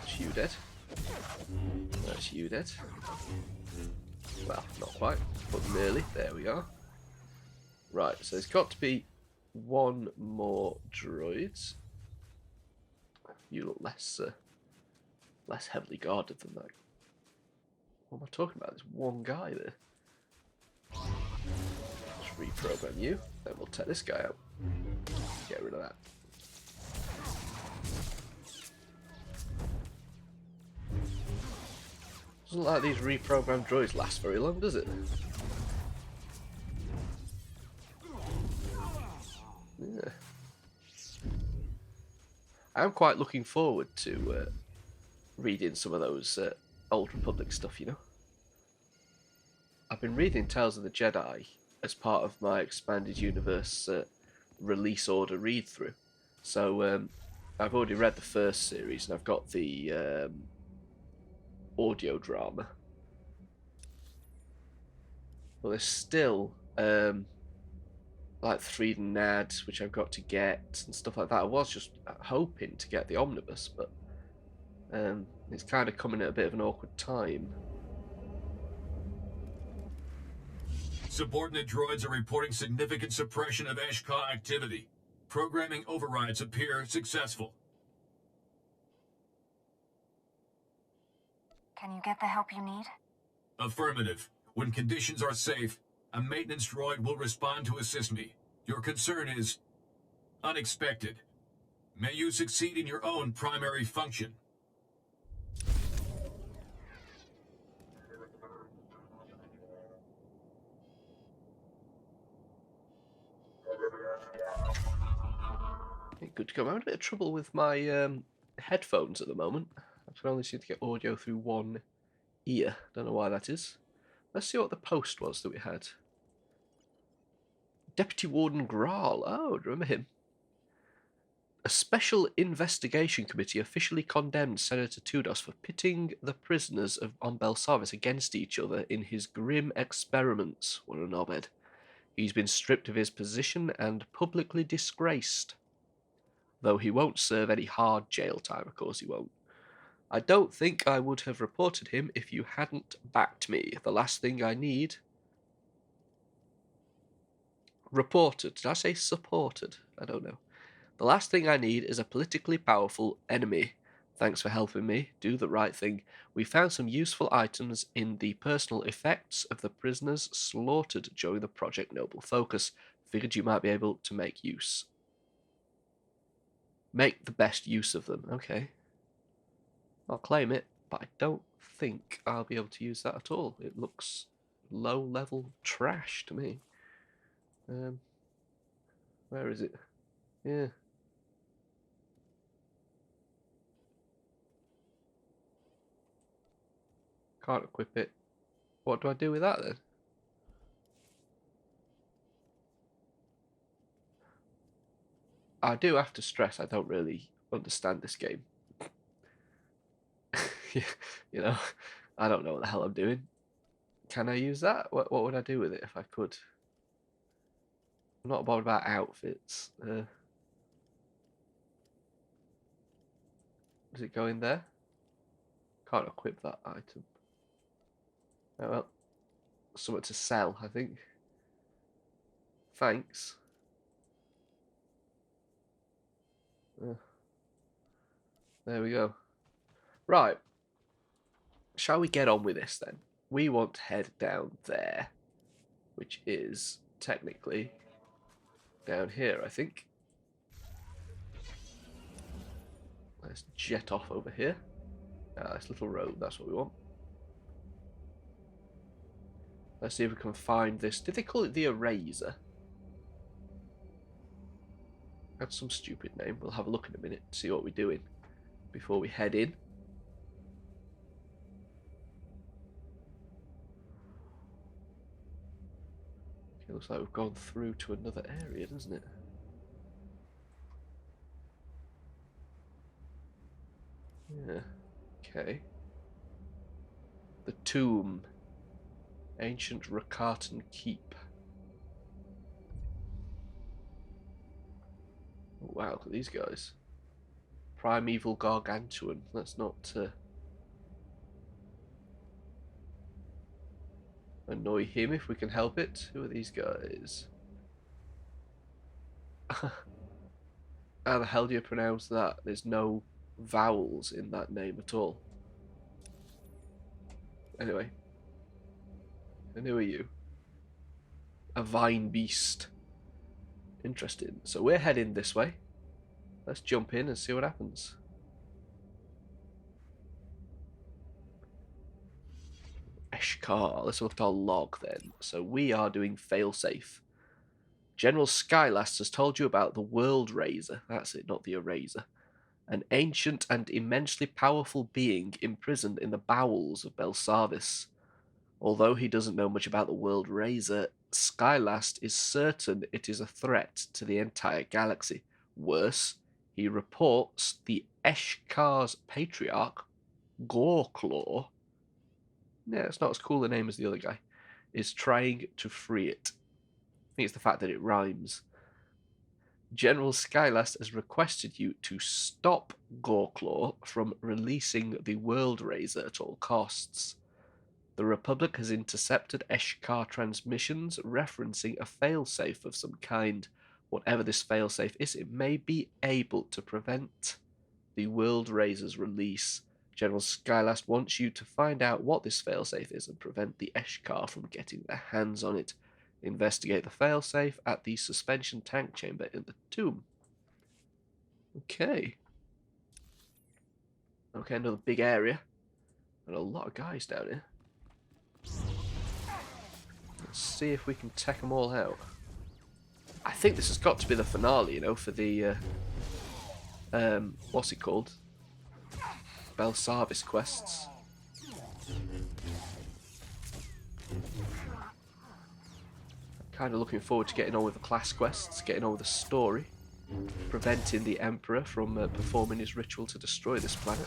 Speaker 1: That's you dead. That's you dead. Well, not quite, but nearly. There we are. Right, so there's got to be 1 more droid. You look less heavily guarded than that. What am I talking about? There's 1 guy there. Let's reprogram you. Then we'll take this guy out. Get rid of that. Doesn't like these reprogrammed droids last very long, does it? Yeah. I'm quite looking forward to reading some of those Old Republic stuff, you know. I've been reading Tales of the Jedi as part of my Expanded Universe release order read-through. So I've already read the first series, and I've got the audio drama. Well, there's still like Threed and Nad, which I've got to get, and stuff like that. I was just hoping to get the omnibus, but it's kind of coming at a bit of an awkward time.
Speaker 7: Subordinate droids are reporting significant suppression of Ashka activity. Programming overrides appear successful.
Speaker 3: Can you get the help you need?
Speaker 7: Affirmative. When conditions are safe, a maintenance droid will respond to assist me. Your concern is unexpected. May you succeed in your own primary function.
Speaker 1: Good to go. I'm having a bit of trouble with my headphones at the moment. I can only seem to get audio through 1 ear. Don't know why that is. Let's see what the post was that we had. Deputy Warden Graal. Oh, do you remember him? A special investigation committee officially condemned Senator Tudos for pitting the prisoners on Belsavis against each other in his grim experiments. What a knobhead. He's been stripped of his position and publicly disgraced. Though he won't serve any hard jail time, of course he won't. I don't think I would have reported him if you hadn't backed me. The last thing I need... Reported. Did I say supported? I don't know. The last thing I need is a politically powerful enemy. Thanks for helping me. Do the right thing. We found some useful items in the personal effects of the prisoners slaughtered during the Project Noble focus. Figured you might be able to make use. Make the best use of them. Okay. I'll claim it, but I don't think I'll be able to use that at all. It looks low-level trash to me. Where is it? Yeah. Can't equip it. What do I do with that then? I do have to stress I don't really understand this game. You know, I don't know what the hell I'm doing. Can I use that? What would I do with it if I could? I'm not bothered about outfits. Does it go in there? Can't equip that item. Oh well. Something to sell, I think. Thanks. There we go. Right. shall we get on with this then? We want to head down there, which is technically down here, I think. Let's jet off over here. This little road, that's what we want. Let's see if we can find this. Did they call it the Eraser? That's some stupid name. We'll have a look in a minute, see what we're doing before we head in. Okay, looks like we've gone through to another area, doesn't it? Yeah. Okay. The Tomb. Ancient Rakatan Keep. Oh, wow, look at these guys. Primeval Gargantuan. Let's not annoy him if we can help it. Who are these guys? How the hell do you pronounce that? There's no vowels in that name at all. Anyway. And who are you? A vine beast. Interesting. So we're heading this way. Let's jump in and see what happens. Eshkar. Let's look at our log then. So we are doing failsafe. General Skylast has told you about the World Razor. That's it, not the Eraser. An ancient and immensely powerful being imprisoned in the bowels of Belsavis. Although he doesn't know much about the World Razor, Skylast is certain it is a threat to the entire galaxy. Worse, he reports the Eshkar's patriarch, Goreclaw, yeah, it's not as cool a name as the other guy, is trying to free it. I think it's the fact that it rhymes. General Skylast has requested you to stop Goreclaw from releasing the World Razor at all costs. The Republic has intercepted Eshkar transmissions referencing a failsafe of some kind. Whatever this failsafe is, it may be able to prevent the World Razor's release. General Skylast wants you to find out what this failsafe is and prevent the Eshkar from getting their hands on it. Investigate the failsafe at the suspension tank chamber in the tomb. Okay. Okay, another big area. And a lot of guys down here. Let's see if we can take them all out. I think this has got to be the finale, you know, for the what's it called? Belsavis quests. Kind of looking forward to getting on with the class quests, getting on with the story, preventing the Emperor from performing his ritual to destroy this planet.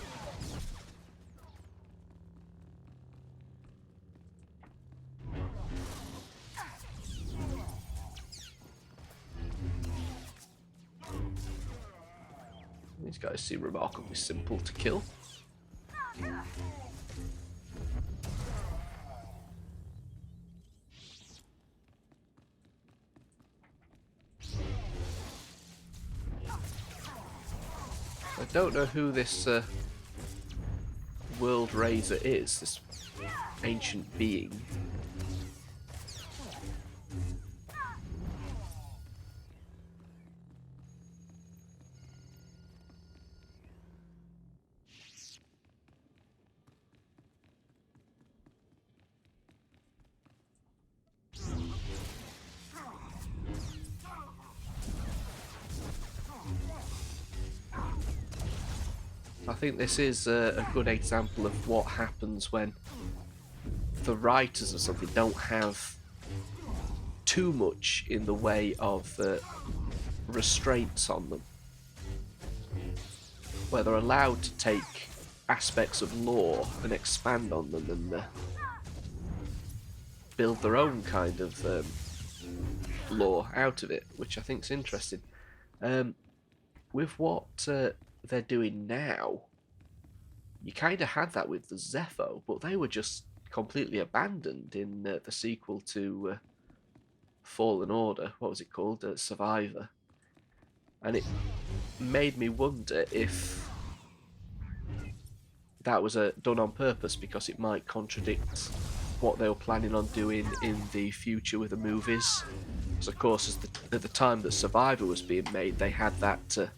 Speaker 1: These guys seem remarkably simple to kill. I don't know who this World Razor is, this ancient being. I think this is a good example of what happens when the writers of something don't have too much in the way of restraints on them, where they're allowed to take aspects of lore and expand on them and build their own kind of lore out of it, which I think is interesting. With what they're doing now, you kind of had that with the Zepho, but they were just completely abandoned in the sequel to Fallen Order. What was it called? Survivor. And it made me wonder if that was done on purpose because it might contradict what they were planning on doing in the future with the movies. So of course, at the time that Survivor was being made, they had that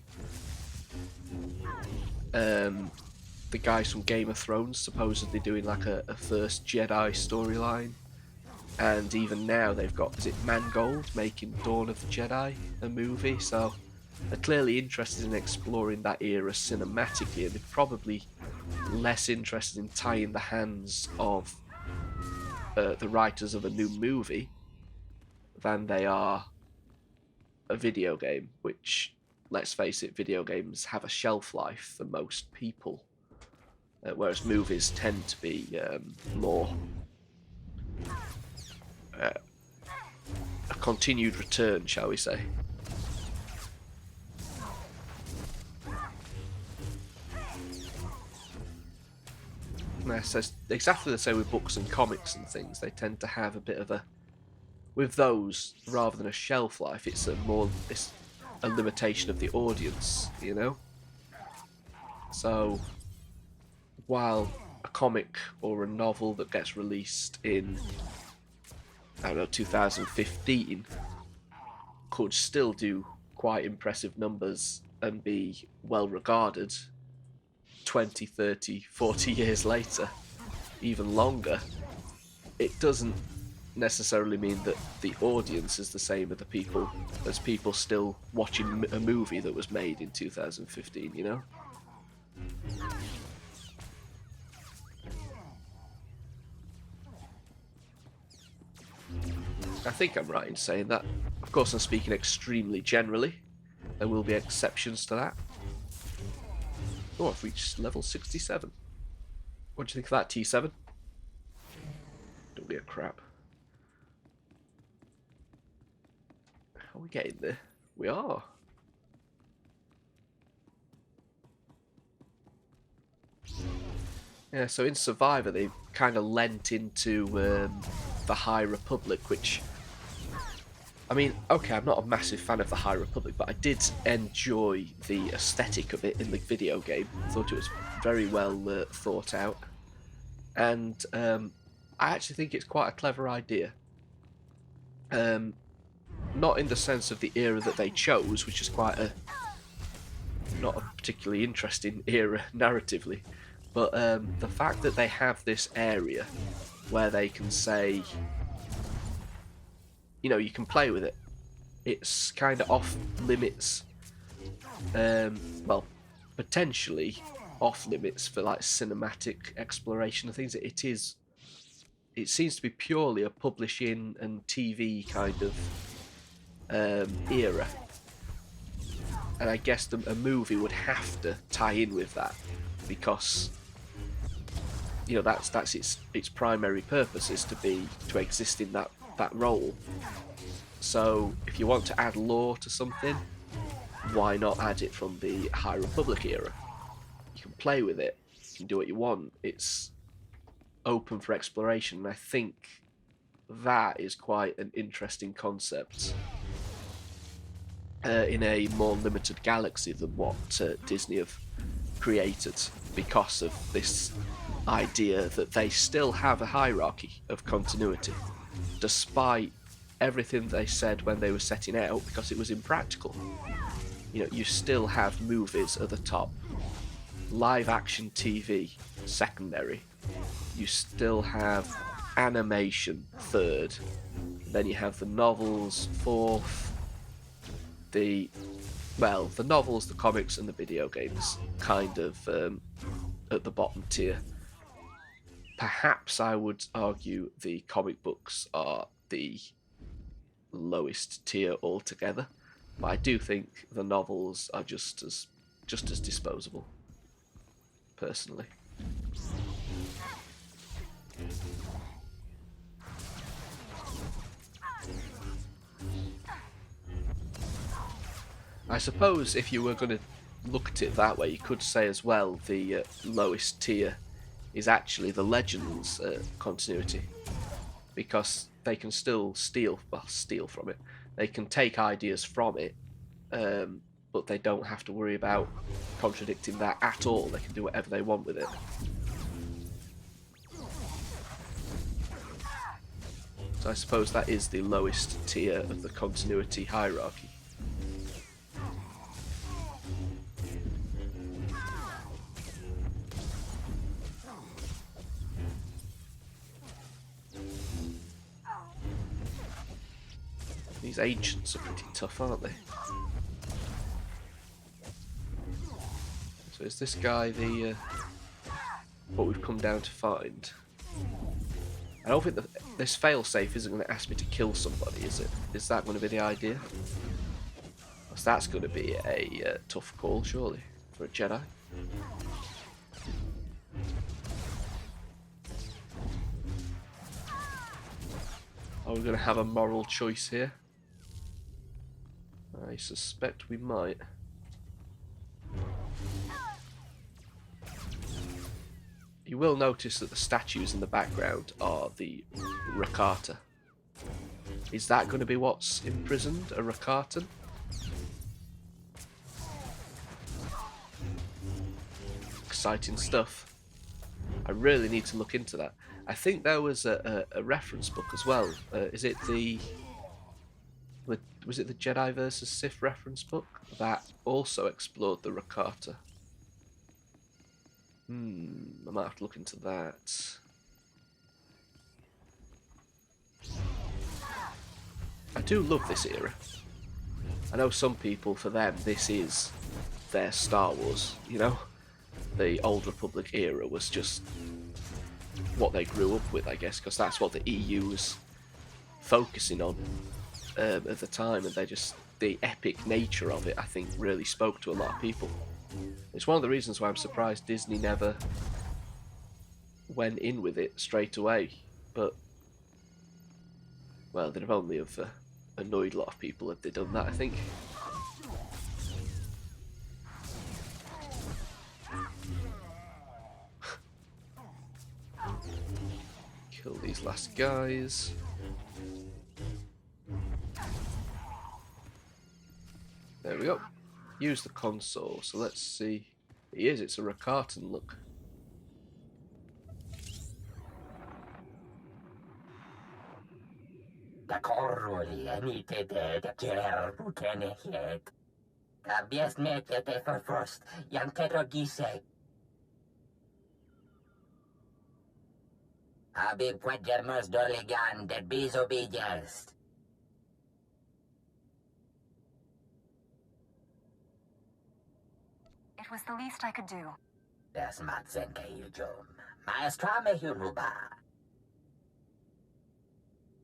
Speaker 1: the guys from Game of Thrones supposedly doing like a first Jedi storyline, and even now they've got, is it Mangold making Dawn of the Jedi a movie? So they're clearly interested in exploring that era cinematically, and they're probably less interested in tying the hands of the writers of a new movie than they are a video game, which, let's face it, video games have a shelf life for most people, whereas movies tend to be more a continued return, shall we say. So it's exactly the same with books and comics and things. They tend to have a bit of a, with those, rather than a shelf life, it's a limitation of the audience, you know? So while a comic or a novel that gets released in, I don't know, 2015 could still do quite impressive numbers and be well regarded 20, 30, 40 years later, even longer, it doesn't necessarily mean that the audience is the same as people still watching a movie that was made in 2015, you know? I think I'm right in saying that. Of course, I'm speaking extremely generally. There will be exceptions to that. Oh, I've reached level 67. What do you think of that, T7? Don't give a crap. Are we getting there? We are. Yeah, so in Survivor, they kind of lent into the High Republic, which, I mean, okay, I'm not a massive fan of the High Republic, but I did enjoy the aesthetic of it in the video game. I thought it was very well thought out, and I actually think it's quite a clever idea. Not in the sense of the era that they chose, which is quite not a particularly interesting era narratively, but the fact that they have this area where they can say, you know, you can play with it. It's kind of off limits, well, potentially off limits for like cinematic exploration and things. It seems to be purely a publishing and TV kind of era, and I guess a movie would have to tie in with that, because you know that's its primary purpose, is to exist in that role. So if you want to add lore to something, why not add it from the High Republic era? You can play with it, you can do what you want, it's open for exploration, and I think that is quite an interesting concept in a more limited galaxy than what Disney have created, because of this idea that they still have a hierarchy of continuity, despite everything they said when they were setting out, because it was impractical. You know, you still have movies at the top, live action TV secondary, you still have animation third, then you have the novels fourth, the novels, the comics, and the video games kind of at the bottom tier. Perhaps I would argue the comic books are the lowest tier altogether, but I do think the novels are just as disposable, personally. I suppose if you were going to look at it that way, you could say as well the lowest tier is actually the Legends continuity, because they can still steal from it. They can take ideas from it, but they don't have to worry about contradicting that at all. They can do whatever they want with it. So I suppose that is the lowest tier of the continuity hierarchy. These ancients are pretty tough, aren't they? So is this guy the what we've come down to find? I don't think that this failsafe isn't going to ask me to kill somebody, is it? Is that going to be the idea? Because that's going to be a tough call, surely, for a Jedi. Are we going to have a moral choice here? I suspect we might. You will notice that the statues in the background are the Rakata. Is that going to be what's imprisoned? A Rakatan? Exciting stuff. I really need to look into that. I think there was a reference book as well. Is it was it the Jedi versus Sith reference book that also explored the Rakata? I might have to look into that. I do love this era. I know some people, for them, this is their Star Wars, you know? The Old Republic era was just what they grew up with, I guess, because that's what the EU was focusing on at the time, and the epic nature of it, I think, really spoke to a lot of people. It's one of the reasons why I'm surprised Disney never went in with it straight away, but, well, they'd have only have annoyed a lot of people if they'd done that, I think. Kill these last guys. There we go. Use the console, so let's see. It's a Rakatan look.
Speaker 4: Abi puedermos doligan de bisobedience.
Speaker 3: It was the least I could do.
Speaker 4: Das matzenke yujum. Maestrame yuruba.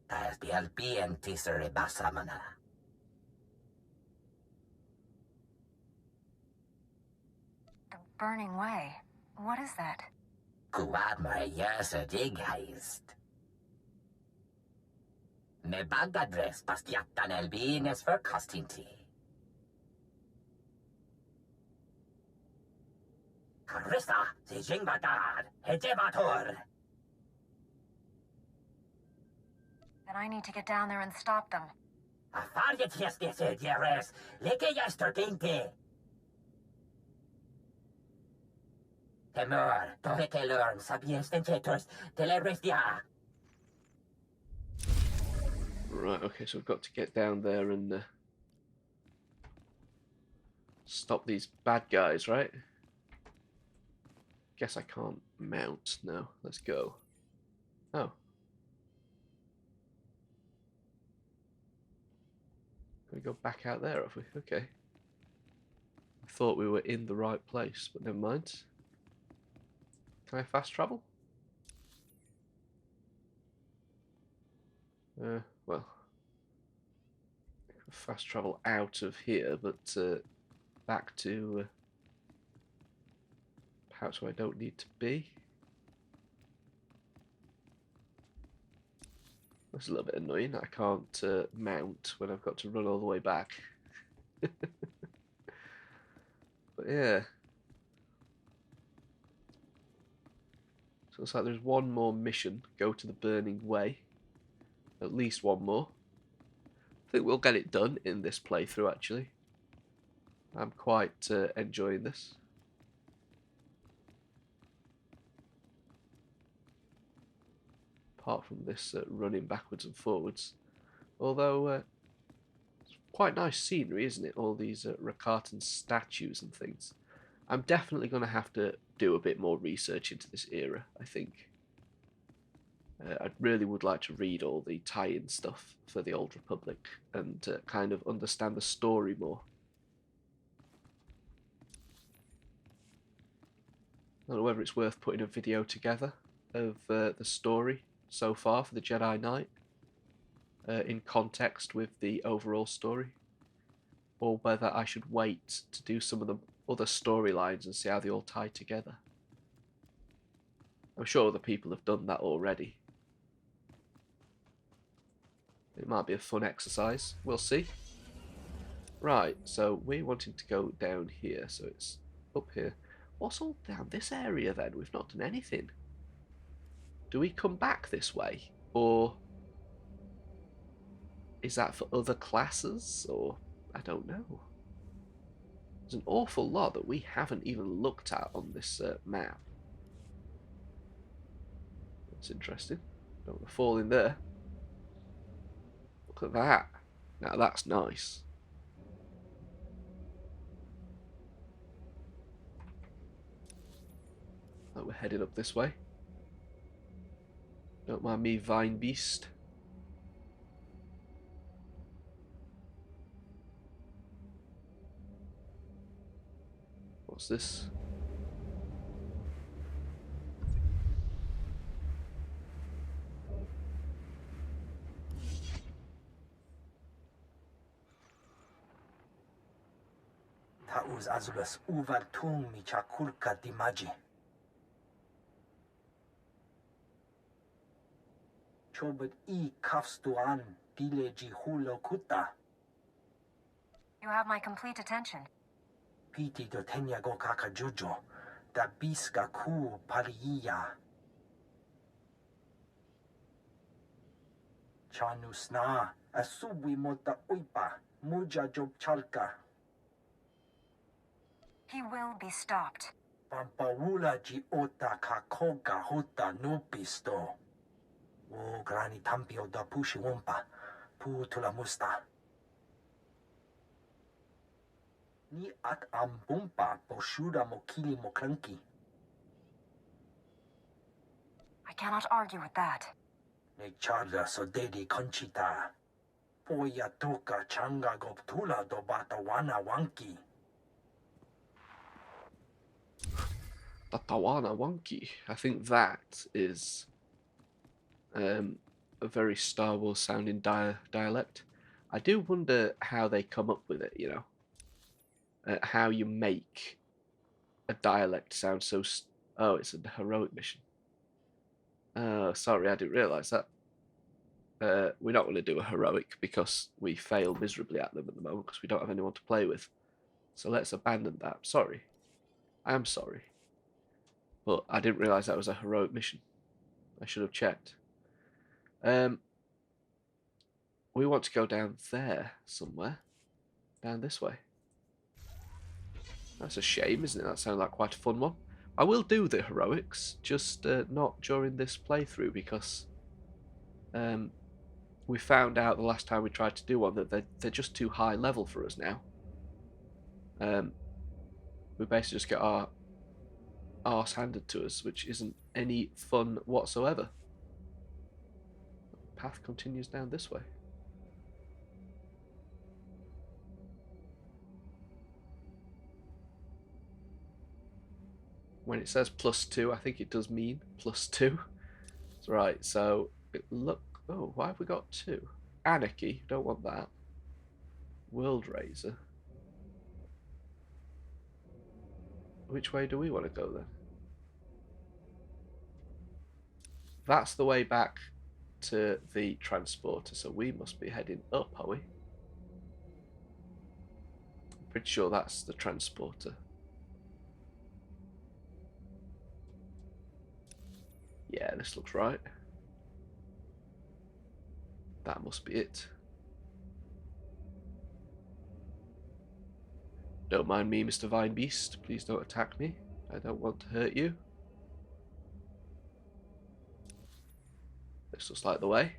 Speaker 4: Das bialpi en tisere basamana.
Speaker 3: The Burning Way. What is that?
Speaker 4: Kuwad mar yasa digheist. Me bagadres bastiatan elbines for Costinti. Harista, si jingbatad, hejebator.
Speaker 3: Then I need to get down there and stop them.
Speaker 4: Afarjet yestese dieres, leke yestertinte. Temor, torete lurm, sabiens tentetors, telerestia.
Speaker 1: Right, okay, so we've got to get down there and stop these bad guys, right? Guess I can't mount. No, let's go. Oh. Can we go back out there, have we? Okay. I thought we were in the right place, but never mind. Can I fast travel? Well, fast travel out of here, but back to perhaps where I don't need to be. That's a little bit annoying. I can't mount when I've got to run all the way back. But yeah. So it's like there's one more mission. Go to the Burning Way. At least one more. I think we'll get it done in this playthrough, actually. I'm quite enjoying this. Apart from this running backwards and forwards. Although, it's quite nice scenery, isn't it? All these Rakatan statues and things. I'm definitely going to have to do a bit more research into this era, I think. I really would like to read all the tie-in stuff for the Old Republic and kind of understand the story more. I don't know whether it's worth putting a video together of the story so far for the Jedi Knight in context with the overall story, or whether I should wait to do some of the other storylines and see how they all tie together. I'm sure other people have done that already. It might be a fun exercise. We'll see. Right, so we're wanting to go down here, so it's up here. What's all down this area then? We've not done anything. Do we come back this way? Or is that for other classes? Or I don't know. There's an awful lot that we haven't even looked at on this map. That's interesting. Don't want to fall in there. Look at that. Now that's nice. Oh, we're heading up this way. Don't mind me, Vine Beast. What's this?
Speaker 8: Tauz azulus uval tung mi chakulka dimaji. Chobet I kafstuan dileji hulo kuta.
Speaker 3: You have my complete attention.
Speaker 8: Piti do tenya go kakajujo. Da biska ku paliya. Chanusna asubi mota uipa muja job chalka.
Speaker 3: He will be stopped.
Speaker 8: Pampawula ji ota kakoga hota nupisto. O grani tampio da pushi wumpa. Putula musta. Ni at ambumpa poshuda mokili mokranki.
Speaker 3: I cannot argue with that.
Speaker 8: Ne charla so dedi conchita. Poya tuka changa goptula do batawana wanki.
Speaker 1: Tatawana Wonky. I think that is a very Star Wars sounding dialect. I do wonder how they come up with it, you know. How you make a dialect sound so... Oh, it's a heroic mission. Oh, sorry, I didn't realise that. We're not going to do a heroic because we fail miserably at them at the moment because we don't have anyone to play with. So let's abandon that. Sorry. I am sorry. But I didn't realise that was a heroic mission. I should have checked. We want to go down there somewhere. Down this way. That's a shame, isn't it? That sounded like quite a fun one. I will do the heroics, just not during this playthrough because we found out the last time we tried to do one that they're just too high level for us now. We basically just get our arse handed to us, which isn't any fun whatsoever. The path continues down this way. When it says +2, I think it does mean +2. That's right, so look. Oh, why have we got 2? Anarchy, don't want that. World Razor. Which way do we want to go then? That's the way back to the transporter, so we must be heading up, are we? I'm pretty sure that's the transporter. Yeah, this looks right. That must be it. Don't mind me, Mr. Vine Beast. Please don't attack me. I don't want to hurt you. This looks like the way.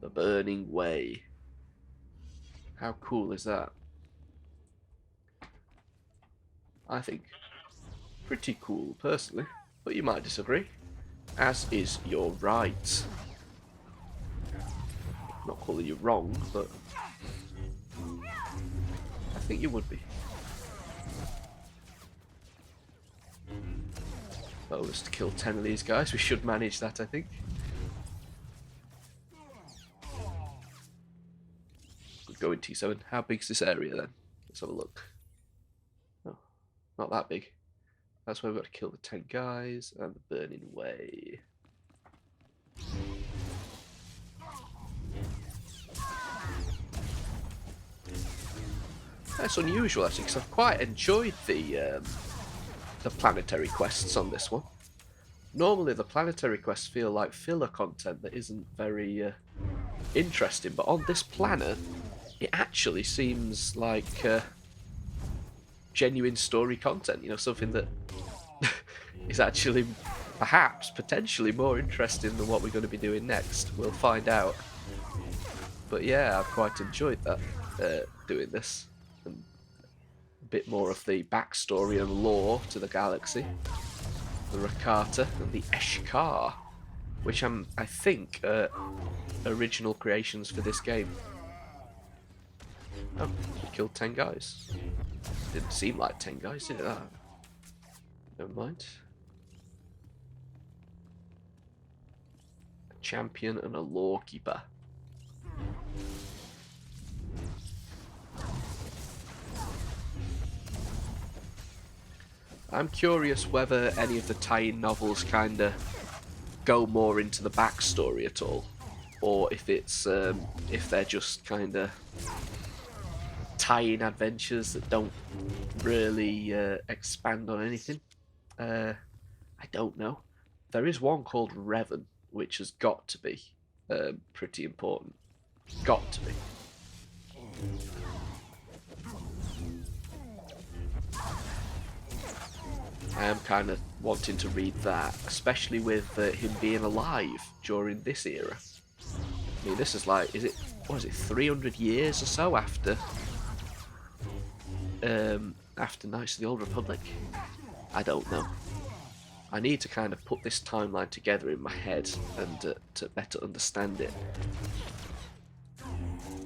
Speaker 1: The Burning Way. How cool is that? I think pretty cool, personally. But you might disagree. As is your right. Not calling you wrong, but I think you would be. Bonus to kill 10 of these guys. We should manage that, I think. Good going, T7. How big's this area then? Let's have a look. Oh, not that big. That's where we've got to kill the 10 guys and the Burning Way. That's unusual actually, because I've quite enjoyed the planetary quests on this one. Normally the planetary quests feel like filler content that isn't very interesting, but on this planet it actually seems like genuine story content, you know, something that is actually perhaps potentially more interesting than what we're going to be doing next. We'll find out. But yeah, I've quite enjoyed that, doing this. And a bit more of the backstory and lore to the galaxy. The Rakata and the Eshkar, which I think original creations for this game. Oh, we killed 10 guys. Didn't seem like 10 guys, did it? Ah, never mind. A champion and a lawkeeper. I'm curious whether any of the tie-in novels kind of go more into the backstory at all, or if it's if they're just kind of tie-in adventures that don't really expand on anything. I don't know. There is one called Revan, which has got to be pretty important. Got to be. I am kind of wanting to read that, especially with him being alive during this era. I mean, this is like, what is it, 300 years or so after Knights of the Old Republic? I don't know. I need to kind of put this timeline together in my head and to better understand it.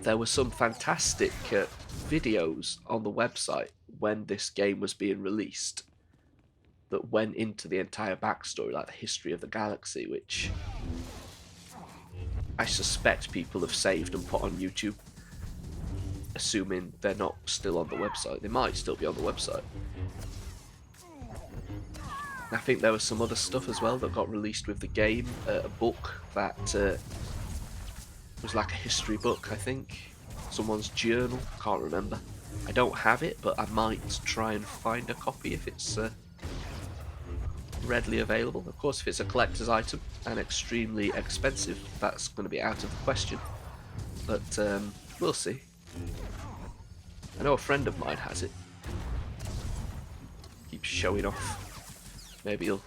Speaker 1: There were some fantastic videos on the website when this game was being released that went into the entire backstory, like the history of the galaxy, which I suspect people have saved and put on YouTube, assuming they're not still on the website. They might still be on the website. I think there was some other stuff as well that got released with the game, a book that was like a history book, I think. Someone's journal, can't remember. I don't have it, but I might try and find a copy if it's readily available. Of course, if it's a collector's item and extremely expensive, that's going to be out of the question. But we'll see. I know a friend of mine has it. Keeps showing off. Maybe he'll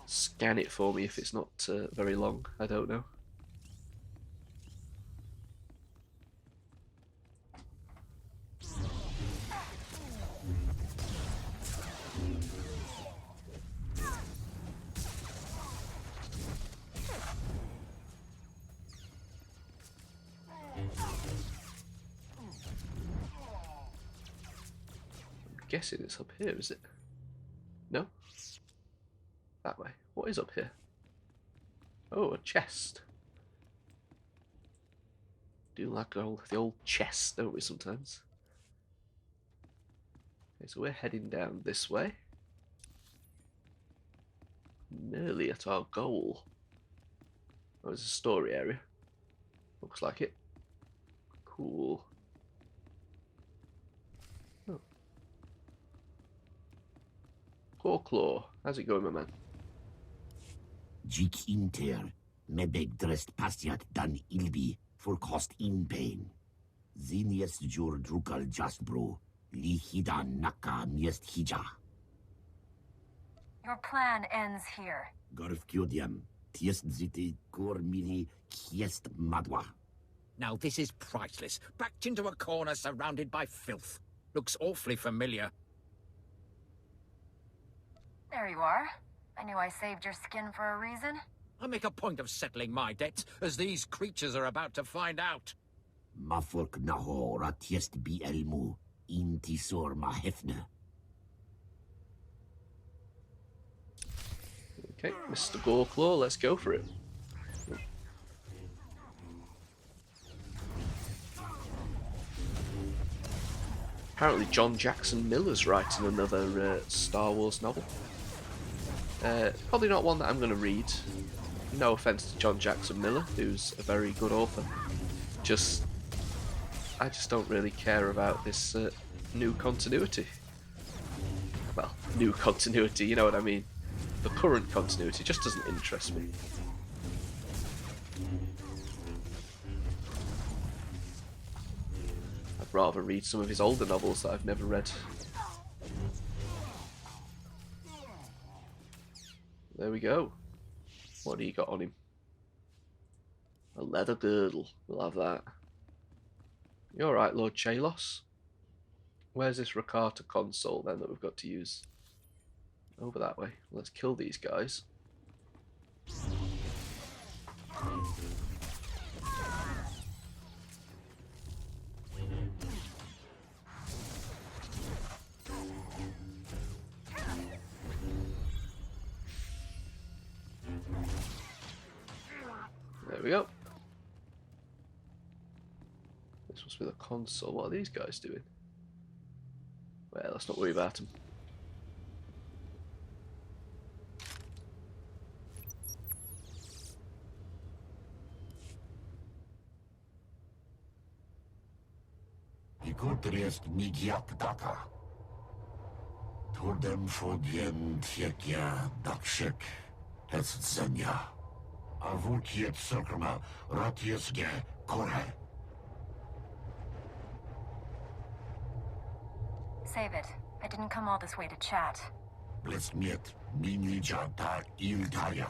Speaker 1: scan it for me if it's not very long. I don't know. I'm guessing it's up here, is it? No? That way. What is up here? Oh, a chest. Do like the old chest, don't we, sometimes? Okay, so we're heading down this way. Nearly at our goal. Oh, it's a story area. Looks like it. Cool. Oh. Claw, how's it going, my man?
Speaker 4: Jik inter, mebeg drest pastiat dan ilbi, for cost in pain. Zinies jur drukal just bro, Lihida naka miest hija.
Speaker 3: Your plan ends here.
Speaker 4: Garf Kyodiam, tiest ziti kormili kiest madwa.
Speaker 5: Now this is priceless. Backed into a corner surrounded by filth. Looks awfully familiar.
Speaker 3: There you are. I knew I saved your skin for a reason.
Speaker 5: I make a point of settling my debts, as these creatures are about to find out.
Speaker 4: Mafork naho ratiest bi elmu, intisor ma hefne.
Speaker 1: Okay, Mr. Goreclaw, let's go for it. Apparently John Jackson Miller's writing another Star Wars novel. Probably not one that I'm going to read. No offense to John Jackson Miller, who's a very good author. I just don't really care about this new continuity. Well, new continuity, you know what I mean. The current continuity just doesn't interest me. I'd rather read some of his older novels that I've never read. There we go. What do you got on him? A leather girdle. We'll have that. You alright, Lord Chalos? Where's this Rakata console then that we've got to use? Over that way. Let's kill these guys. There we go. This must be the console. What are these guys doing? Well, let's not worry about them.
Speaker 4: Ikutriest migiak data. Tordem fodien tiekia dakshek heszenia. Avukiet circuma ratiesge kore.
Speaker 3: Save it. I didn't come all this way to chat.
Speaker 4: Blesmiet minijata ildaya.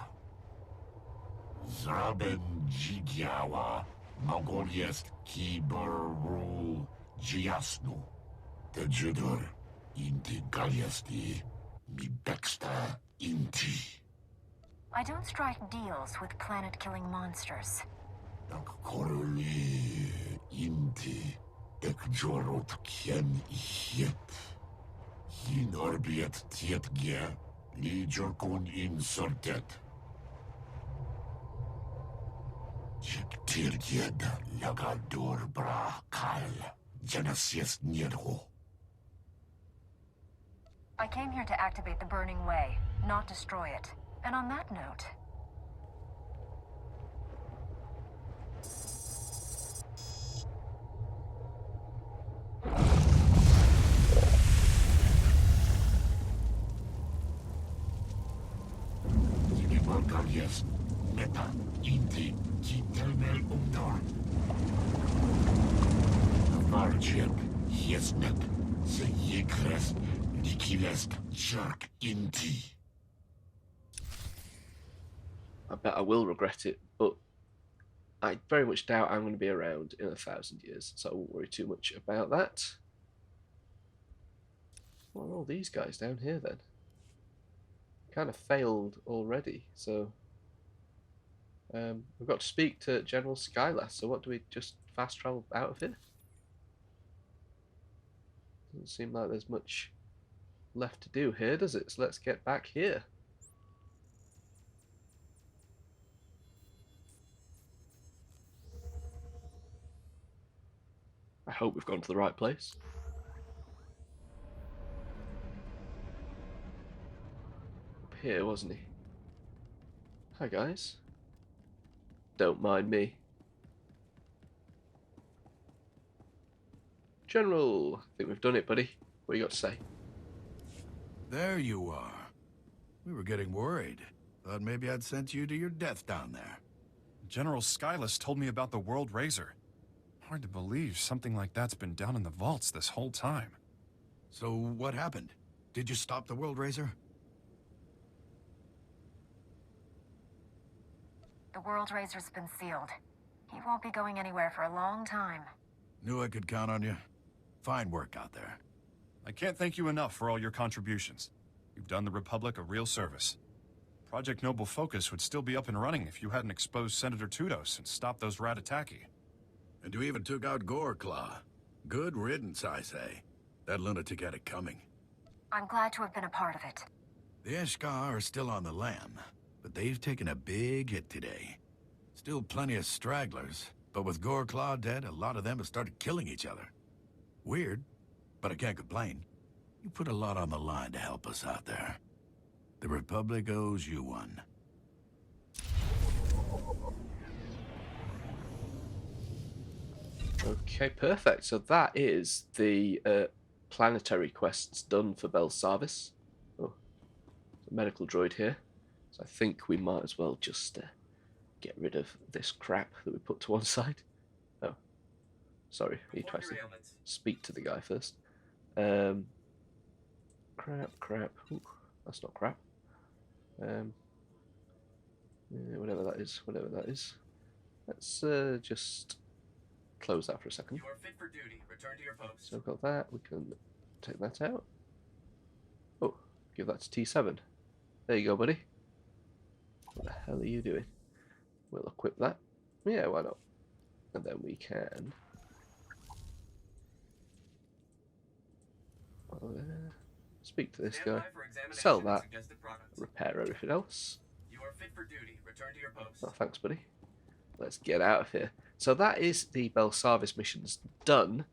Speaker 4: Zraben jigiawa mogoliest kiberu jiasnu. Te judur inti galiesti mi bexta inti.
Speaker 3: I don't strike deals with planet-killing monsters.
Speaker 4: Dak koruli inti ek jorot kien ihiet. Hin orbiet tiet ge li jorkun insortet. Jek tirgied lagador bra kal janasies nierho.
Speaker 3: I came here to activate the Burning Way, not destroy it. And on that note...
Speaker 4: Yes, meta inti kitelmel umdor. Varjek hiesnet se yekrest likilest jerk inti.
Speaker 1: I bet I will regret it, but I very much doubt I'm going to be around in 1,000 years, so I won't worry too much about that. What are all these guys down here then? Kind of failed already, so we've got to speak to General Skylass. So what do we just fast travel out of here? Doesn't seem like there's much left to do here, does it? So let's get back here. I hope we've gone to the right place. Up here, wasn't he? Hi guys. Don't mind me. General, I think we've done it, buddy. What you got to say?
Speaker 2: There you are. We were getting worried. Thought maybe I'd sent you to your death down there.
Speaker 9: General Skyless told me about the World Razor. Hard to believe something like that's been down in the vaults this whole time.
Speaker 2: So what happened? Did you stop the World Racer?
Speaker 3: The World Razor's been sealed. He won't be going anywhere for a long time.
Speaker 2: Knew I could count on you. Fine work out there.
Speaker 9: I can't thank you enough for all your contributions. You've done the Republic a real service. Project Noble Focus would still be up and running if you hadn't exposed Senator Tudos and stopped those Ratataki.
Speaker 2: And you even took out Goreclaw. Good riddance, I say. That lunatic had it coming.
Speaker 3: I'm glad to have been a part of it.
Speaker 2: The Eshkar are still on the lam, but they've taken a big hit today. Still plenty of stragglers, but with Goreclaw dead, a lot of them have started killing each other. Weird, but I can't complain. You put a lot on the line to help us out there. The Republic owes you one.
Speaker 1: Okay, perfect. So that is the planetary quests done for Belsavis. Oh, a medical droid here. So I think we might as well just get rid of this crap that we put to one side. Oh, sorry. I need to actually speak to the guy first. Crap. Ooh, that's not crap. Yeah, whatever that is. Let's just close that for a second.
Speaker 6: You are fit for duty. Return to your post.
Speaker 1: So I've got that. We can take that out. Oh, give that to T7. There you go, buddy. What the hell are you doing? We'll equip that. Yeah, why not? And then we can speak to this guy, sell that, repair everything else.
Speaker 6: You are fit for duty. Return to your post.
Speaker 1: Oh, thanks, buddy. Let's get out of here. So that is the Belsavis missions done.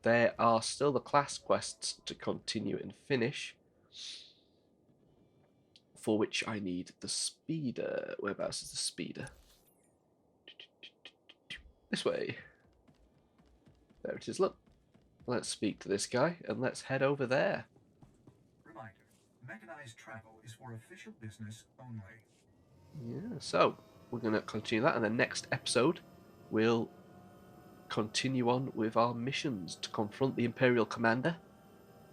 Speaker 1: There are still the class quests to continue and finish, for which I need the speeder. Whereabouts is the speeder? This way. There it is, look. Let's speak to this guy, and let's head over there.
Speaker 10: Reminder, mechanized travel is for official business only.
Speaker 1: Yeah, so we're going to continue that, and the next episode we'll continue on with our missions to confront the Imperial Commander,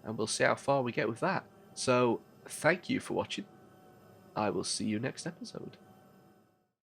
Speaker 1: and we'll see how far we get with that. So, thank you for watching. I will see you next episode.